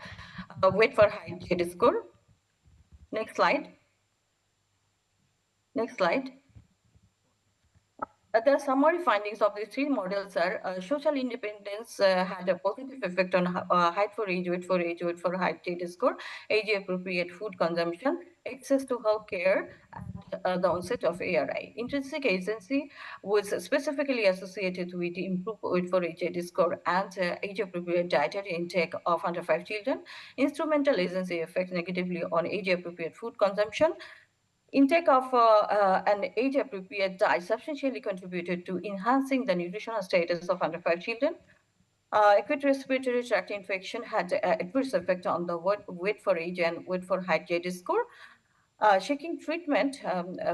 weight for height Z-score. Next slide. Next slide. The summary findings of the three models are social independence had a positive effect on height for age, weight for height Z-score, age-appropriate food consumption, access to health care, and the onset of ARI. Intrinsic agency was specifically associated with improved weight for age Z-score and age-appropriate dietary intake of under 5 children. Instrumental agency affects negatively on age-appropriate food consumption. Intake of an age-appropriate diet substantially contributed to enhancing the nutritional status of under 5 children. Acute respiratory tract infection had adverse effect on the weight for age and weight for height Z-score. Seeking treatment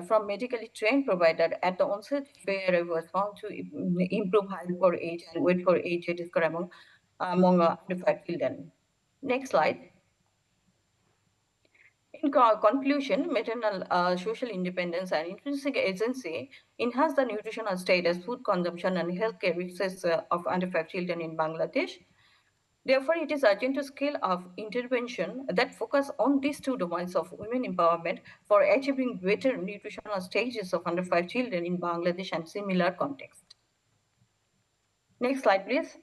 from medically trained provider at the onset where was found to improve height for age and weight for age Z-score among under 5 children. Next slide. In conclusion, maternal social independence and intrinsic agency enhance the nutritional status, food consumption, and healthcare access of under 5 children in Bangladesh. Therefore, it is urgent to scale up intervention that focus on these two domains of women empowerment for achieving better nutritional stages of under 5 children in Bangladesh and similar context. Next slide, please.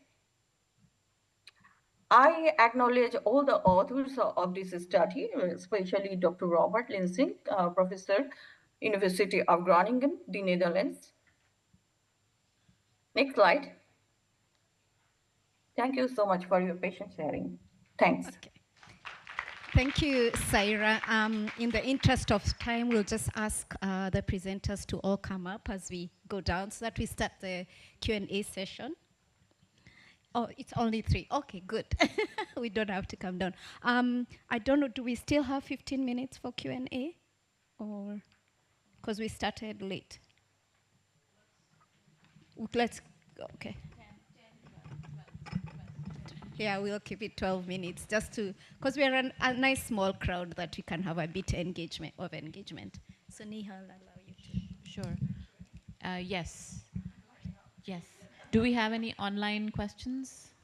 I acknowledge all the authors of this study, especially Dr. Robert Linsing, Professor, University of Groningen, the Netherlands. Next slide. Thank you so much for your patient sharing. Thanks. Okay. Thank you, Saira. In the interest of time, we'll just ask the presenters to all come up as we go down so that we start the Q&A session. Oh, it's only 3. Okay, good. We don't have to come down. I don't know, do we still have 15 minutes for Q&A? Or, because we started late. Let's go, okay. Yeah, we'll keep it 12 minutes just to, because we're a nice small crowd that we can have a bit engagement. So Neha, I'll allow you to. Sure. Yes. Yes. Do we have any online questions?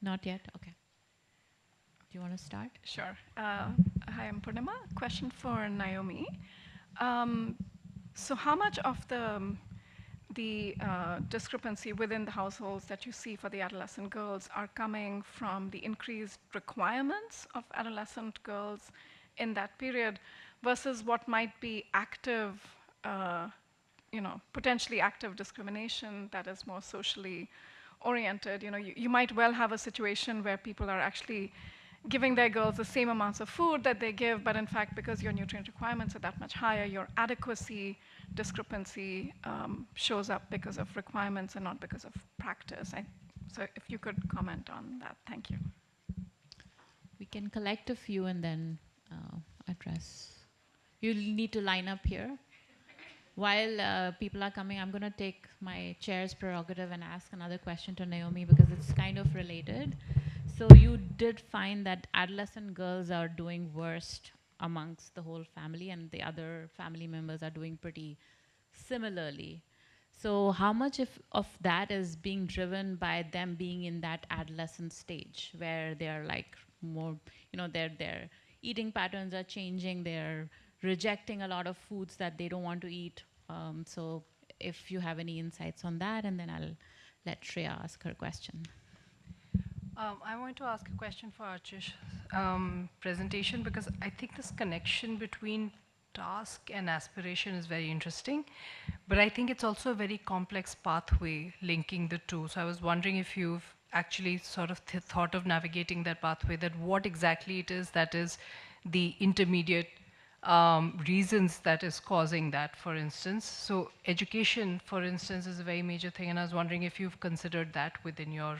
Not yet? Okay. Do you want to start? Sure. Hi, I'm Purnima. Question for Naomi. So how much of the discrepancy within the households that you see for the adolescent girls are coming from the increased requirements of adolescent girls in that period versus what might be active, potentially active discrimination that is more socially oriented? You might well have a situation where people are actually giving their girls the same amounts of food that they give, but in fact, because your nutrient requirements are that much higher, your adequacy discrepancy shows up because of requirements and not because of practice. So if you could comment on that, thank you. We can collect a few and then address. You'll need to line up here. While people are coming, I'm going to take my chair's prerogative and ask another question to Naomi because it's kind of related. So you did find that adolescent girls are doing worst amongst the whole family and the other family members are doing pretty similarly. So how much of that is being driven by them being in that adolescent stage where they're like more, their eating patterns are changing, they're rejecting a lot of foods that they don't want to eat. So if you have any insights on that, and then I'll let Shreya ask her question. I want to ask a question for Archish's presentation, because I think this connection between task and aspiration is very interesting, but I think it's also a very complex pathway linking the two. So I was wondering if you've actually sort of thought of navigating that pathway, that what exactly it is that is the intermediate reasons that is causing that, for instance. So education, for instance, is a very major thing, and I was wondering if you've considered that within your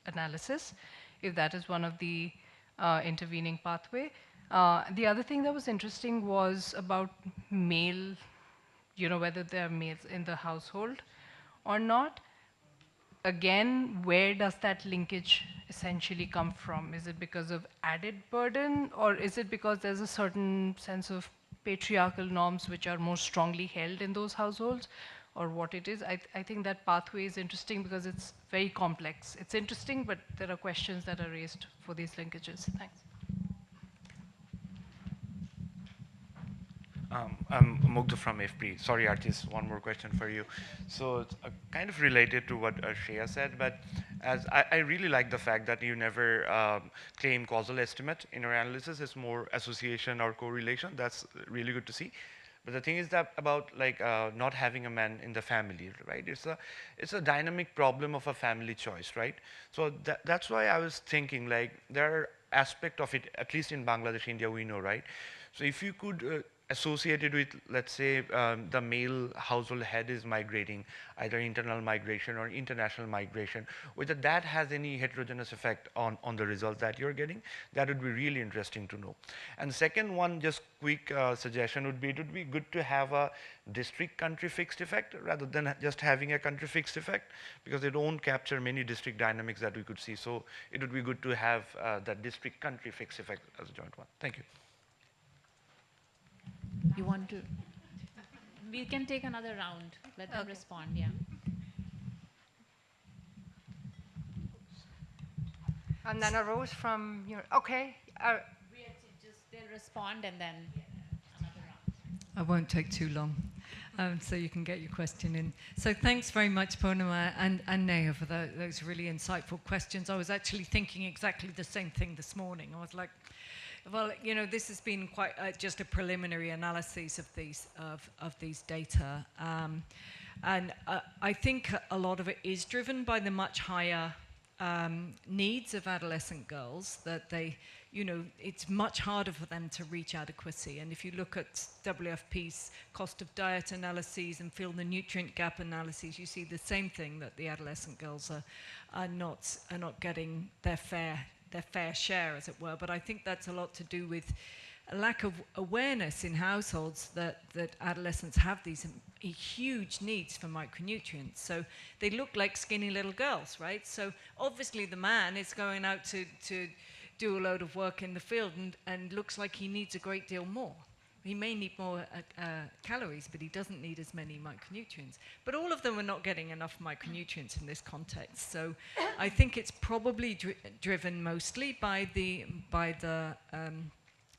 analysis, if that is one of the intervening pathway. The other thing that was interesting was about male, whether there are males in the household or not. Again, where does that linkage essentially come from? Is it because of added burden, or is it because there's a certain sense of patriarchal norms which are more strongly held in those households, or what it is? I think that pathway is interesting because it's very complex. It's interesting, but there are questions that are raised for these linkages. Thanks. I'm Mugdha from IFPRI. Sorry, Archis, one more question for you. So it's kind of related to what Shreya said, but as I really like the fact that you never claim causal estimate in your analysis. It's more association or correlation. That's really good to see. But the thing is that about not having a man in the family, right? It's a dynamic problem of a family choice, right? So that's why I was thinking there are aspects of it, at least in Bangladesh, India, we know, right? So if you could associated with, let's say, the male household head is migrating, either internal migration or international migration, whether that has any heterogeneous effect on the results that you're getting, that would be really interesting to know. And the second one, just quick suggestion would be, it would be good to have a district country fixed effect rather than just having a country fixed effect, because they don't capture many district dynamics that we could see. So it would be good to have that district country fixed effect as a joint one. Thank you. You want to? We can take another round. Let them respond, yeah. And then a Rose from your, okay. They'll respond and then another round. I won't take too long, so you can get your question in. So thanks very much, Purnima and Neha, for those really insightful questions. I was actually thinking exactly the same thing this morning. I was like, well, this has been quite just a preliminary analysis of these data, and I think a lot of it is driven by the much higher needs of adolescent girls, that they, it's much harder for them to reach adequacy. And if you look at WFP's cost of diet analyses and feel the nutrient gap analyses, you see the same thing, that the adolescent girls are not getting their fair share, as it were. But I think that's a lot to do with a lack of awareness in households that adolescents have these huge needs for micronutrients. So they look like skinny little girls, right? So obviously the man is going out to do a load of work in the field and looks like he needs a great deal more. He may need more calories, but he doesn't need as many micronutrients. But all of them are not getting enough micronutrients in this context. So I think it's probably driven mostly by the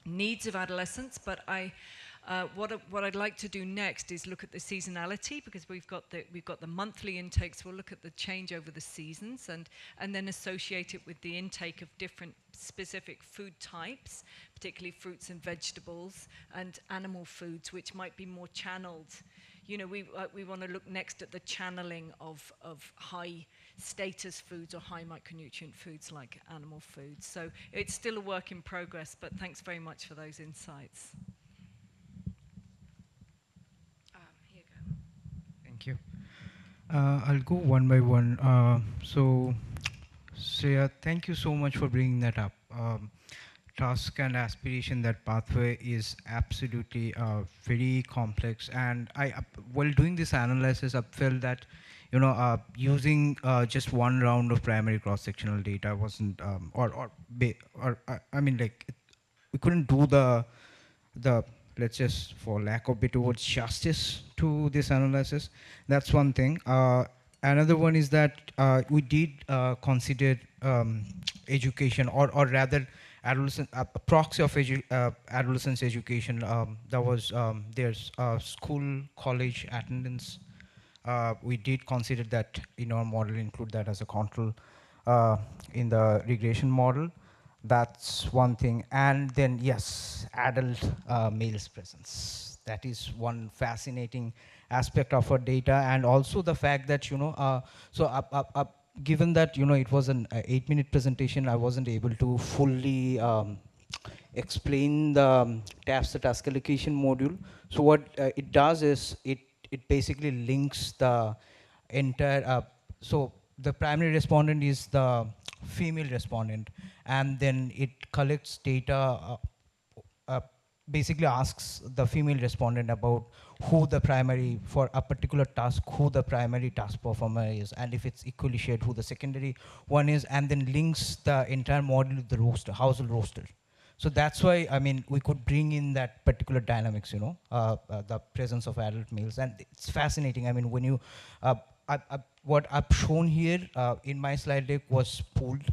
needs of adolescents. But what I'd like to do next is look at the seasonality, because we've got the monthly intakes. We'll look at the change over the seasons and then associate it with the intake of different specific food types, particularly fruits and vegetables and animal foods, which might be more channeled. We want to look next at the channeling of high status foods or high micronutrient foods like animal foods. So it's still a work in progress, but thanks very much for those insights. Here you go. Thank you. I'll go one by one. So Shreya, thank you so much for bringing that up. Task and aspiration, that pathway is absolutely very complex. And while doing this analysis, I felt that using just one round of primary cross-sectional data wasn't, we couldn't do the let's just, for lack of better words, justice to this analysis. That's one thing. Another one is that we did consider education, or rather a proxy of adolescence education. That was there's school, college attendance. We did consider that in our model, include that as a control in the regression model. That's one thing. And then, yes, adult males presence. That is one fascinating aspect of our data. And also the fact that, given that, it was an 8-minute presentation, I wasn't able to fully explain the task allocation module. So what it does is, it basically links the entire, so the primary respondent is the female respondent, and then it collects data, basically asks the female respondent about who the primary, for a particular task, who the primary task performer is, and if it's equally shared, who the secondary one is, and then links the entire model with the roster, household roster. So that's why, I mean, we could bring in that particular dynamics, the presence of adult males, and it's fascinating. I mean, when you, what I've shown here in my slide deck was pooled,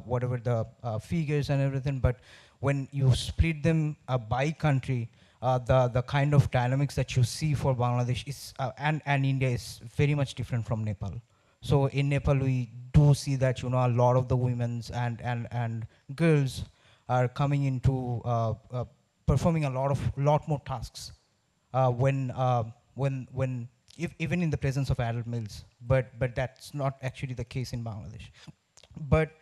whatever the figures and everything, but when you split them by country, the kind of dynamics that you see for Bangladesh is, and India is very much different from Nepal. So in Nepal, we do see that, a lot of the women's and girls are coming into performing a lot more tasks even in the presence of adult males, but that's not actually the case in Bangladesh. But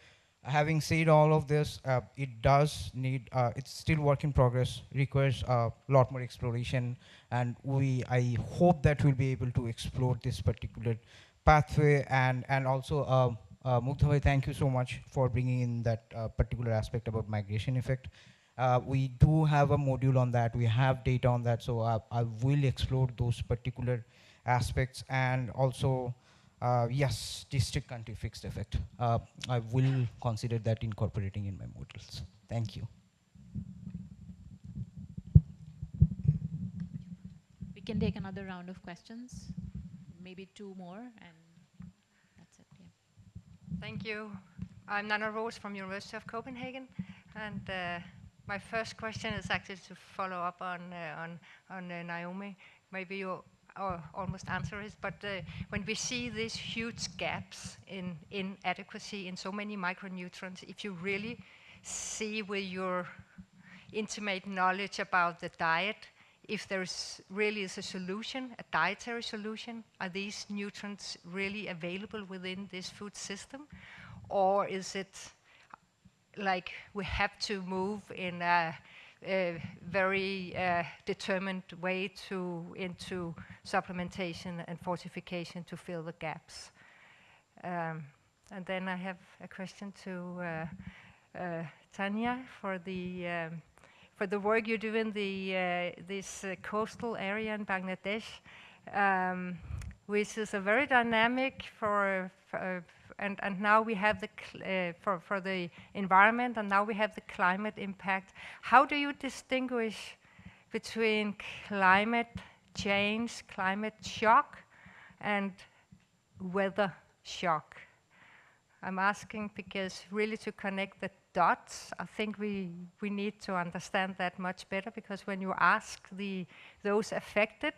having said all of this, it does need, it's still work in progress, requires a lot more exploration, and I hope that we'll be able to explore this particular pathway. And also, Mugdha bhai, thank you so much for bringing in that particular aspect about migration effect. We do have a module on that, we have data on that, so I will explore those particular aspects. And also, yes, district country fixed effect. I will consider that incorporating in my modules. Thank you. We can take another round of questions, maybe 2 more, and that's it. Yeah. Thank you. I'm Nana Rose from University of Copenhagen, and my first question is actually to follow up on Naomi. Maybe you almost answer it, but when we see these huge gaps in inadequacy in so many micronutrients, if you really see with your intimate knowledge about the diet, if there's really is a solution, a dietary solution, are these nutrients really available within this food system? Or is it like we have to move in a very determined way into supplementation and fortification to fill the gaps? And then I have a question to Tanya for the work you do in this coastal area in Bangladesh, which is a very dynamic and now we have for the environment, and now we have the climate impact. How do you distinguish between climate change, climate shock, and weather shock? I'm asking because really to connect the dots, I think we need to understand that much better, because when you ask those affected,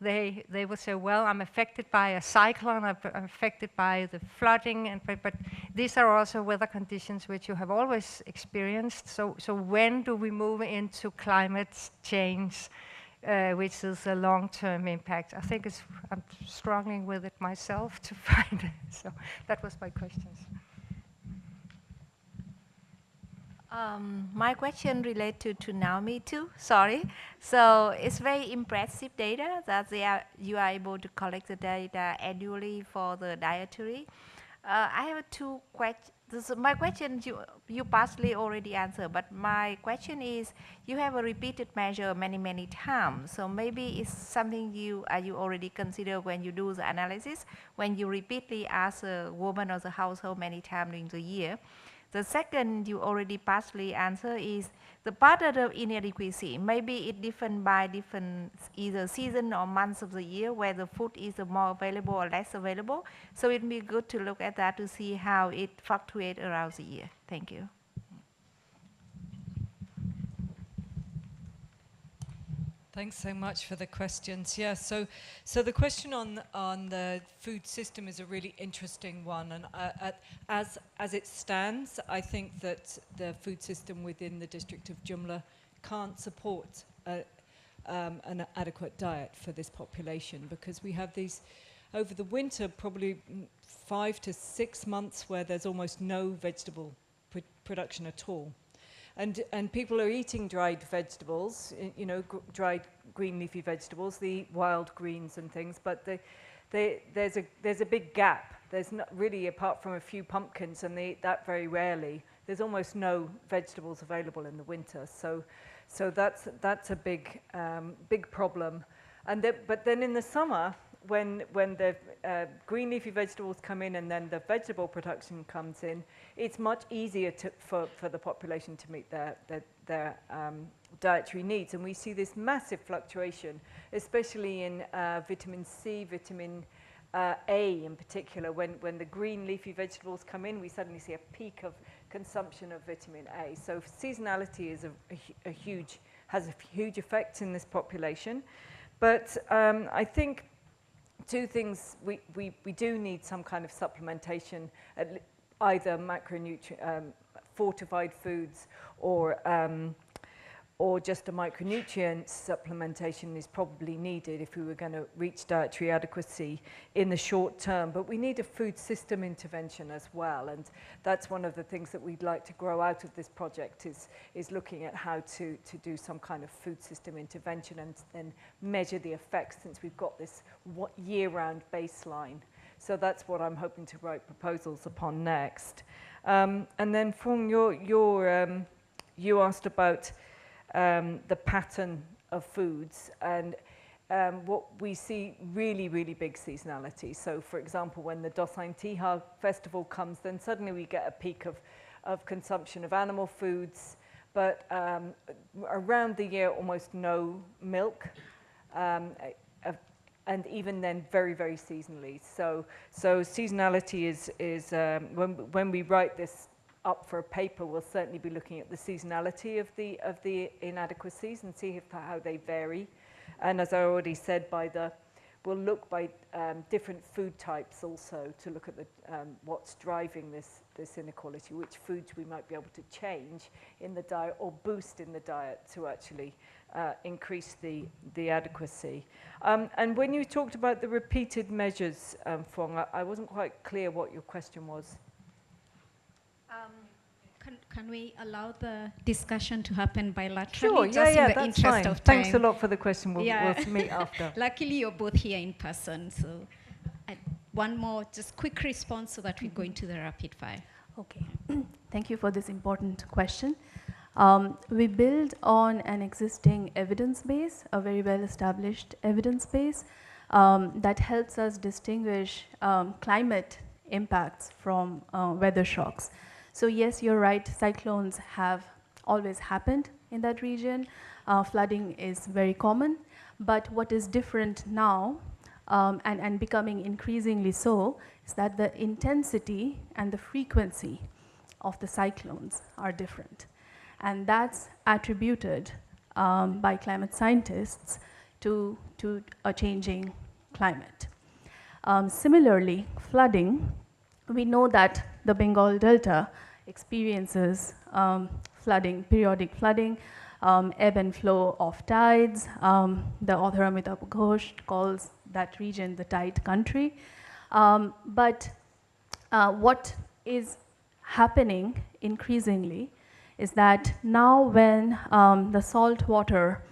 they will say, well, I'm affected by a cyclone, I'm affected by the flooding, but these are also weather conditions which you have always experienced. So when do we move into climate change, which is a long-term impact? I think I'm struggling with it myself to find it. So that was my questions. My question related to Naomi too, sorry. So it's very impressive data that you are able to collect the data annually for the dietary. I have 2 questions. My question you partially already answered, but my question is, you have a repeated measure many times. So maybe it's something you already consider when you do the analysis, when you repeatedly ask a woman or the household many times during the year. The second you already partially answer is the pattern of inadequacy. Maybe it different by different either season or months of the year where the food is more available or less available. So it'd be good to look at that to see how it fluctuates around the year. Thank you. Thanks so much for the questions. Yeah, so the question on the food system is a really interesting one, and as it stands, I think that the food system within the district of Jumla can't support an adequate diet for this population, because we have these, over the winter, probably 5 to 6 months where there's almost no vegetable production at all. And people are eating dried vegetables, you know, dried green leafy vegetables, the wild greens and things, but there's a big gap. There's not really, apart from a few pumpkins, and they eat that very rarely, there's almost no vegetables available in the winter. So that's a big problem. But then in the summer, when the green leafy vegetables come in and then the vegetable production comes in, it's much easier for the population to meet their dietary needs. And we see this massive fluctuation, especially in vitamin C, vitamin A in particular. When the green leafy vegetables come in, we suddenly see a peak of consumption of vitamin A. So seasonality is has a huge effect in this population. But I think two things, we do need some kind of supplementation, either macronutrient, fortified foods, or just a micronutrient supplementation is probably needed if we were going to reach dietary adequacy in the short term. But we need a food system intervention as well, and that's one of the things that we'd like to grow out of this project, is looking at how to do some kind of food system intervention and then measure the effects, since we've got this year-round baseline. So that's what I'm hoping to write proposals upon next. And then Fung, you asked about the pattern of foods, and what we see really big seasonality. So for example, when the Dosain Tiha festival comes, then suddenly we get a peak of consumption of animal foods, but around the year almost no milk, and even then very seasonally. So seasonality is when we write this up for a paper, we'll certainly be looking at the seasonality of the inadequacies and see how they vary. And as I already said, we'll look by different food types also to look at what's driving this inequality, which foods we might be able to change in the diet or boost in the diet to actually increase the adequacy. And when you talked about the repeated measures, Fong, I wasn't quite clear what your question was. Can we allow the discussion to happen bilaterally? Sure, just in the that's interest fine. of time. Thanks a lot for the question. We'll meet after. Luckily, you're both here in person, so one more just quick response so that we go into the rapid fire. Okay, thank you for this important question. We build on an existing evidence base, a very well-established evidence base that helps us distinguish climate impacts from weather shocks. So yes, you're right, cyclones have always happened in that region. Flooding is very common, but what is different now, and becoming increasingly so, is that the intensity and the frequency of the cyclones are different. And that's attributed by climate scientists to a changing climate. Similarly, flooding, we know that the Bengal Delta experiences flooding, periodic flooding, ebb and flow of tides. The author Amitabh Ghosh calls that region the tide country. But what is happening increasingly is that now when the salt water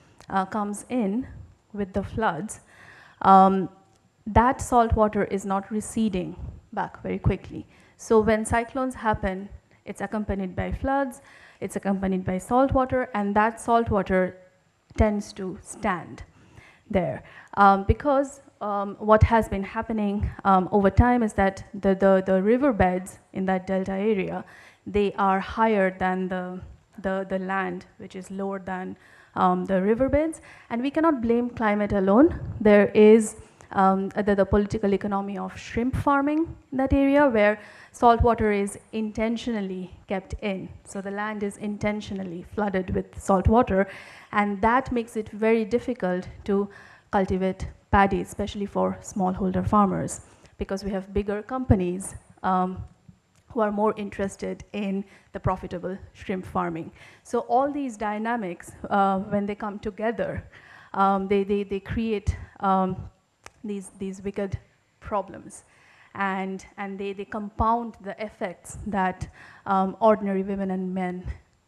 comes in with the floods, that salt water is not receding back very quickly. So when cyclones happen, it's accompanied by floods, it's accompanied by salt water, and that salt water tends to stand there. Because what has been happening over time is that the riverbeds in that delta area, they are higher than the land, which is lower than the riverbeds. And we cannot blame climate alone. There is the political economy of shrimp farming in that area, where salt water is intentionally kept in. So the land is intentionally flooded with salt water, and that makes it very difficult to cultivate paddy, especially for smallholder farmers, because we have bigger companies who are more interested in the profitable shrimp farming. So all these dynamics, when they come together, they create these wicked problems. And they compound the effects that ordinary women and men,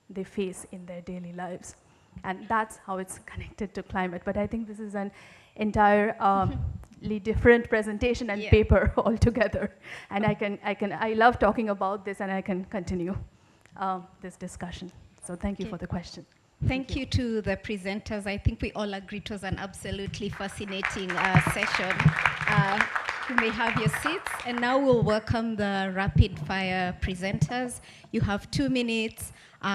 they face in their daily lives. And that's how it's connected to climate. But I think this is an entirely different presentation and paper altogether. And I love talking about this, and I can continue this discussion. So thank you for the question. Thank you to the presenters. I think we all agree it was an absolutely fascinating session. You may have your seats. And now we'll welcome the rapid fire presenters. You have 2 minutes,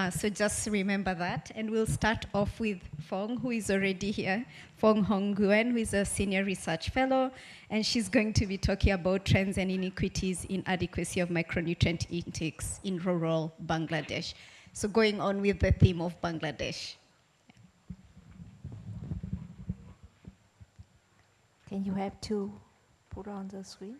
so just remember that. And we'll start off with Fong, who is already here. Fong Hong Guen, who is a senior research fellow. And she's going to be talking about trends and inequities in adequacy of micronutrient intakes in rural Bangladesh. So going on with the theme of Bangladesh. Can you have to put on the screen?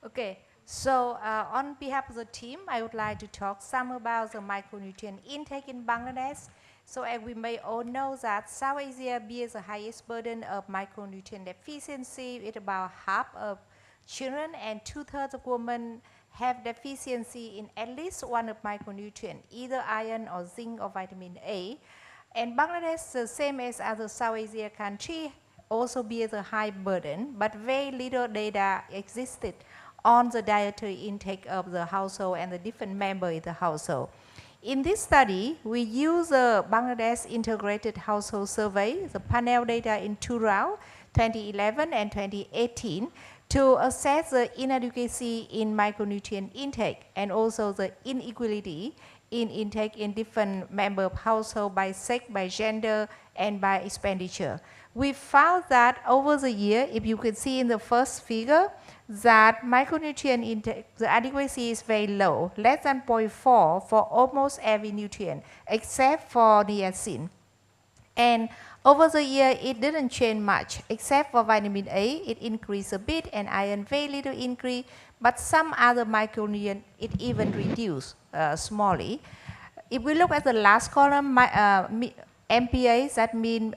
Okay, so on behalf of the team, I would like to talk some about the micronutrient intake in Bangladesh. So as we may all know that South Asia bears the highest burden of micronutrient deficiency, with about half of children and 2/3 of women have deficiency in at least one of micronutrient, either iron or zinc or vitamin A. And Bangladesh, the same as other South Asia countries, also bears a high burden, but very little data existed on the dietary intake of the household and the different members in the household. In this study, we use the Bangladesh Integrated Household Survey, the panel data in 2 rounds, 2011 and 2018, to assess the inadequacy in micronutrient intake and also the inequality in intake in different members of household by sex, by gender, and by expenditure. We found that over the year, if you can see in the first figure, that micronutrient intake, the adequacy is very low, less than 0.4 for almost every nutrient, except for niacin. And over the year, it didn't change much, except for vitamin A, it increased a bit, and iron very little increase, but some other micronutrient, it even reduced smallly. If we look at the last column, MPA, that means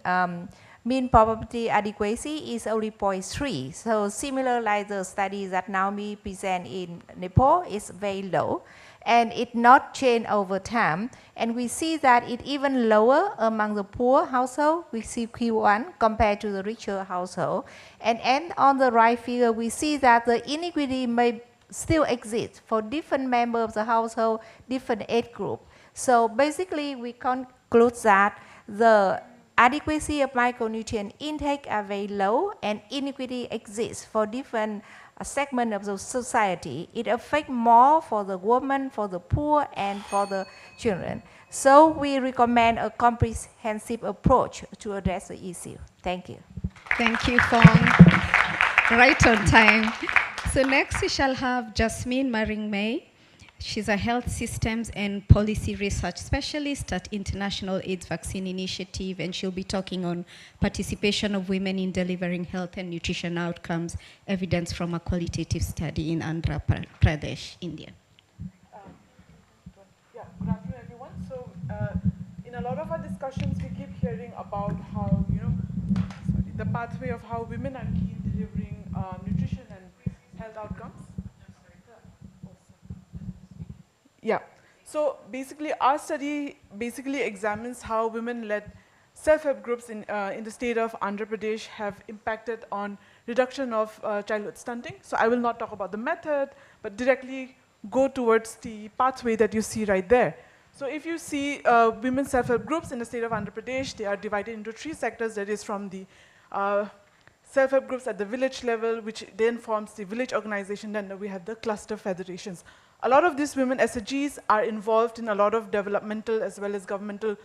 mean probability adequacy is only 0.3. So similar like the study that Naomi present in Nepal, is very low. And it not change over time. And we see that it even lower among the poor household, we see Q1 compared to the richer household. And on the right figure, we see that the inequity may still exist for different members of the household, different age group. So basically, we conclude that the adequacy of micronutrient intake are very low, and inequity exists for different segments of the society. It affects more for the women, for the poor, and for the children. So we recommend a comprehensive approach to address the issue. Thank you. Thank you, Fong. Right on time. So next we shall have Jasmine Maring May. She's a health systems and policy research specialist at International AIDS Vaccine Initiative, and she'll be talking on participation of women in delivering health and nutrition outcomes, evidence from a qualitative study in Andhra Pradesh, India. Yeah, good afternoon, everyone. So in a lot of our discussions, we keep hearing about how, the pathway of how women are key in delivering nutrition and health outcomes. Yeah, so basically our study basically examines how women-led self-help groups in the state of Andhra Pradesh have impacted on reduction of childhood stunting. So I will not talk about the method, but directly go towards the pathway that you see right there. So if you see women's self-help groups in the state of Andhra Pradesh, they are divided into 3 sectors. That is from the self-help groups at the village level, which then forms the village organization. Then we have the cluster federations. A lot of these women SHGs are involved in a lot of developmental as well as governmental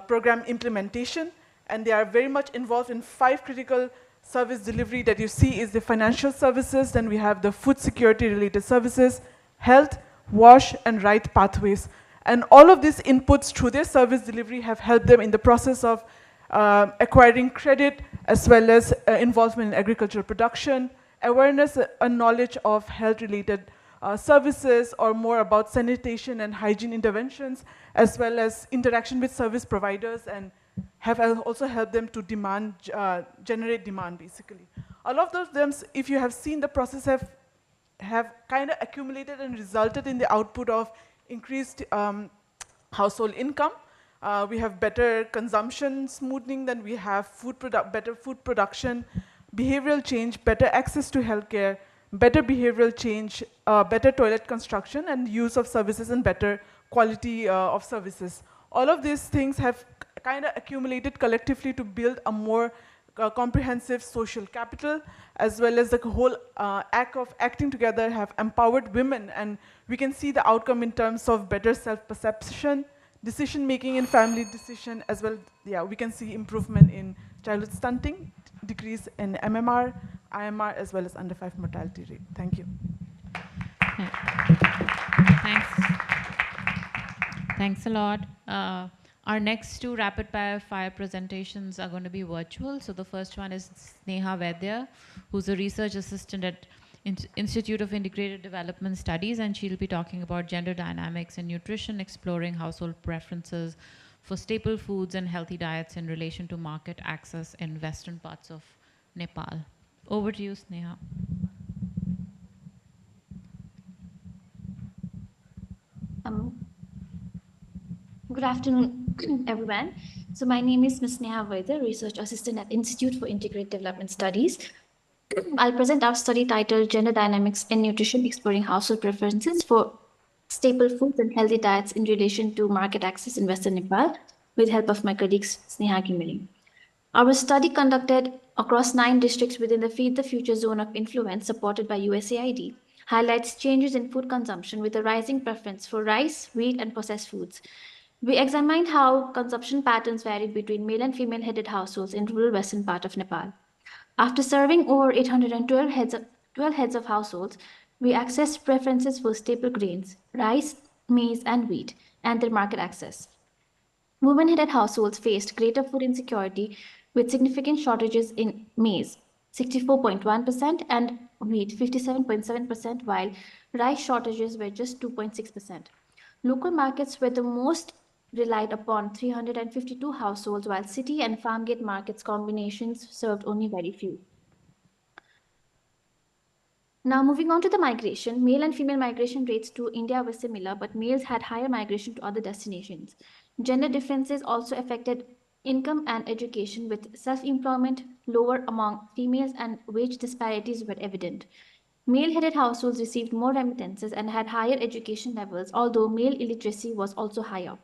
program implementation, and they are very much involved in 5 critical service delivery that you see is the financial services, then we have the food security related services, health, wash, and right pathways. And all of these inputs through their service delivery have helped them in the process of acquiring credit, as well as involvement in agricultural production, awareness and knowledge of health-related services, or more about sanitation and hygiene interventions, as well as interaction with service providers, and have also helped them to generate demand, basically. All of those them, if you have seen the process, have kind of accumulated and resulted in the output of increased household income. We have better consumption smoothing, then we have better food production, behavioral change, better access to healthcare, better behavioral change, better toilet construction, and use of services, and better quality of services. All of these things have kind of accumulated collectively to build a more comprehensive social capital, as well as the whole act of acting together have empowered women, and we can see the outcome in terms of better self-perception, decision making in family decision, as well. Yeah, we can see improvement in childhood stunting, decrease in MMR, IMR, as well as under 5 mortality rate. Thank you. Thanks a lot. Our next 2 rapid fire presentations are going to be virtual. So the first one is Sneha Vaidya, who's a research assistant at Institute of Integrated Development Studies, and she'll be talking about gender dynamics in nutrition, exploring household preferences for staple foods and healthy diets in relation to market access in western parts of Nepal. Over to you, Sneha. Good afternoon, everyone. So my name is Ms. Sneha Vaidya, Research Assistant at Institute for Integrated Development Studies. I'll present our study titled Gender Dynamics in Nutrition, Exploring Household Preferences for Staple Foods and Healthy Diets in Relation to Market Access in Western Nepal, with help of my colleagues Sneha Kimiri. Our study, conducted across 9 districts within the Feed the Future zone of influence supported by USAID, highlights changes in food consumption with a rising preference for rice, wheat, and processed foods. We examined how consumption patterns varied between male and female headed households in rural western part of Nepal. After serving over 812 heads of households, we assessed preferences for staple grains, rice, maize, and wheat, and their market access. Women-headed households faced greater food insecurity with significant shortages in maize, 64.1%, and wheat, 57.7%, while rice shortages were just 2.6%. Local markets were the most relied upon 352 households, while city and farm gate markets combinations served only very few. Now moving on to the migration, male and female migration rates to India were similar, but males had higher migration to other destinations. Gender differences also affected income and education, with self-employment lower among females and wage disparities were evident. Male-headed households received more remittances and had higher education levels, although male illiteracy was also higher.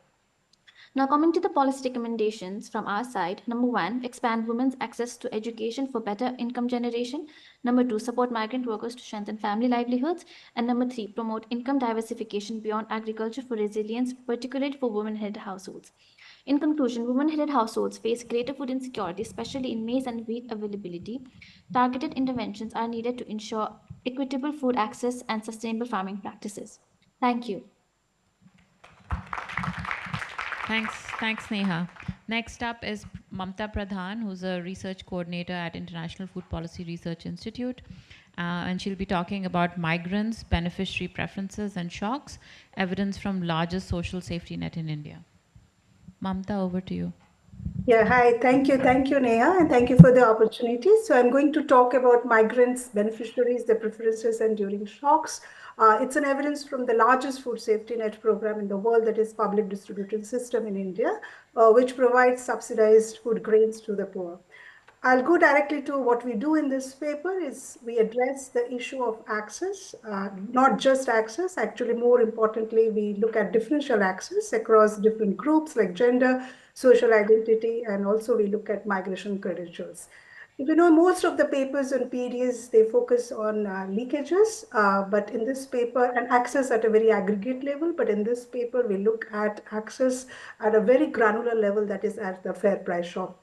Now coming to the policy recommendations from our side, number 1, expand women's access to education for better income generation. Number 2, support migrant workers to strengthen family livelihoods. And number 3, promote income diversification beyond agriculture for resilience, particularly for women-headed households. In conclusion, women-headed households face greater food insecurity, especially in maize and wheat availability. Targeted interventions are needed to ensure equitable food access and sustainable farming practices. Thank you. Thanks, Neha. Next up is Mamta Pradhan, who's a research coordinator at International Food Policy Research Institute. And she'll be talking about migrants, beneficiary preferences, and shocks, evidence from largest social safety net in India. Mamta, over to you. Yeah, hi, thank you, Neha, and thank you for the opportunity. So I'm going to talk about migrants, beneficiaries, their preferences, and during shocks. It's an evidence from the largest food safety net program in the world, that is public distribution system in India, which provides subsidized food grains to the poor. I'll go directly to what we do in this paper is we address the issue of access, not just access, actually more importantly, we look at differential access across different groups like gender, social identity, and also we look at migration credentials. If you know, most of the papers on PDS, they focus on leakages, but in this paper, and access at a very aggregate level, but in this paper, we look at access at a very granular level, that is at the fair price shop.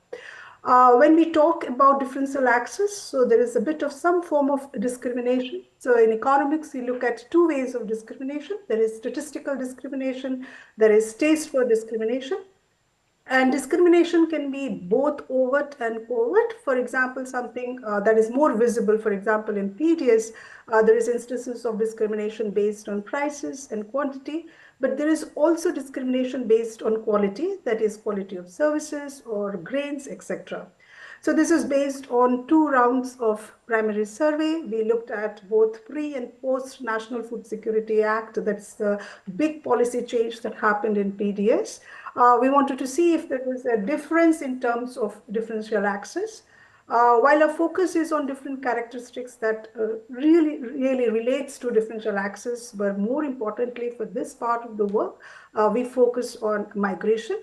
When we talk about differential access, so there is a bit of some form of discrimination. So in economics, we look at two ways of discrimination. There is statistical discrimination, there is taste for discrimination. And discrimination can be both overt and covert. For example, something that is more visible, for example, in PDS, there is instances of discrimination based on prices and quantity, but there is also discrimination based on quality, that is quality of services or grains, etc. So this is based on 2 rounds of primary survey. We looked at both pre and post National Food Security Act. That's the big policy change that happened in PDS. We wanted to see if there was a difference in terms of differential access. While our focus is on different characteristics that really relates to differential access, but more importantly for this part of the work, we focus on migration.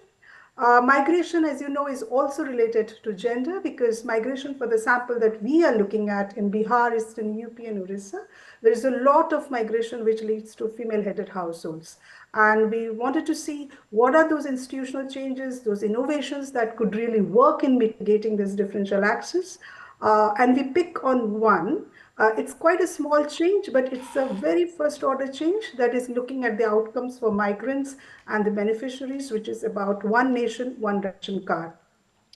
Migration, as you know, is also related to gender, because migration for the sample that we are looking at in Bihar, Eastern UP and Orissa, there is a lot of migration which leads to female-headed households. And we wanted to see what are those institutional changes, those innovations that could really work in mitigating this differential access. And we pick on one. It's quite a small change, but it's a very first order change that is looking at the outcomes for migrants and the beneficiaries, which is about one nation, one ration card,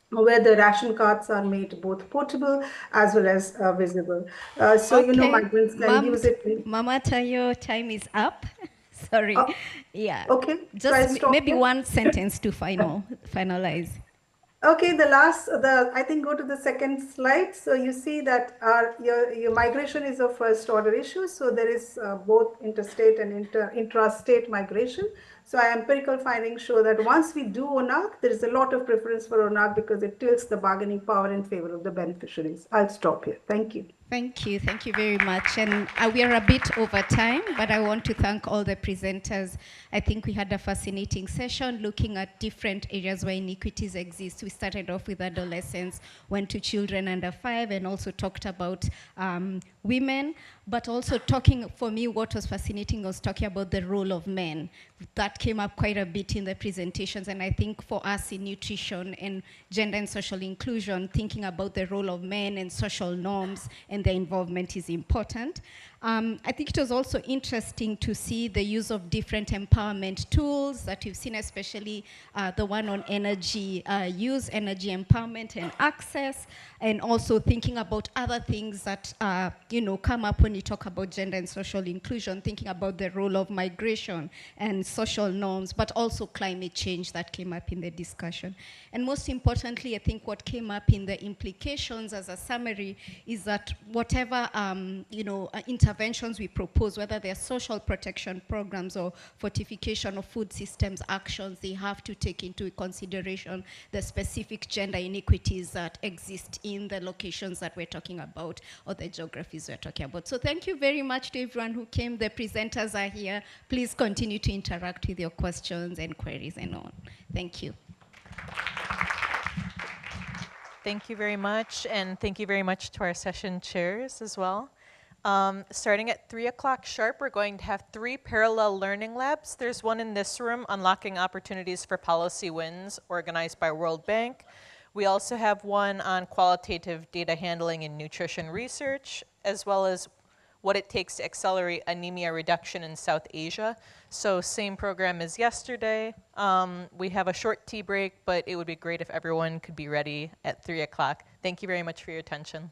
where the ration cards are made both portable as well as visible. So, Okay. you know, migrants can use it. Mama Tayo, time is up. Sorry. Yeah. Okay. Just maybe one sentence to finalize. Okay, I think go to the second slide. So you see that your migration is a first order issue. So there is both interstate and intrastate migration. So our empirical findings show that once we do ONAC, there is a lot of preference for ONAC because it tilts the bargaining power in favor of the beneficiaries. I'll stop here. Thank you. Thank you. Thank you very much. And we are a bit over time, but I want to thank all the presenters. I think we had a fascinating session looking at different areas where inequities exist. We started off with adolescents, went to children under 5, and also talked about women, but also talking, for me, what was fascinating was talking about the role of men. That came up quite a bit in the presentations, and I think for us in nutrition and gender and social inclusion, thinking about the role of men and social norms and their involvement is important. I think it was also interesting to see the use of different empowerment tools that we've seen, especially the one on energy use, energy empowerment and access, and also thinking about other things that come up when you talk about gender and social inclusion, thinking about the role of migration and social norms, but also climate change that came up in the discussion. And most importantly, I think what came up in the implications as a summary is that whatever interventions we propose, whether they're social protection programs or fortification of food systems actions, they have to take into consideration the specific gender inequities that exist in the locations that we're talking about or the geographies we're talking about. So thank you very much to everyone who came. The presenters are here. Please continue to interact with your questions and queries and all. Thank you. Thank you very much, and thank you very much to our session chairs as well. Starting at 3 o'clock sharp, we're going to have 3 parallel learning labs. There's one in this room, Unlocking Opportunities for Policy Wins, organized by World Bank. We also have one on qualitative data handling in nutrition research, as well as what it takes to accelerate anemia reduction in South Asia. So same program as yesterday. We have a short tea break, but it would be great if everyone could be ready at 3 o'clock. Thank you very much for your attention.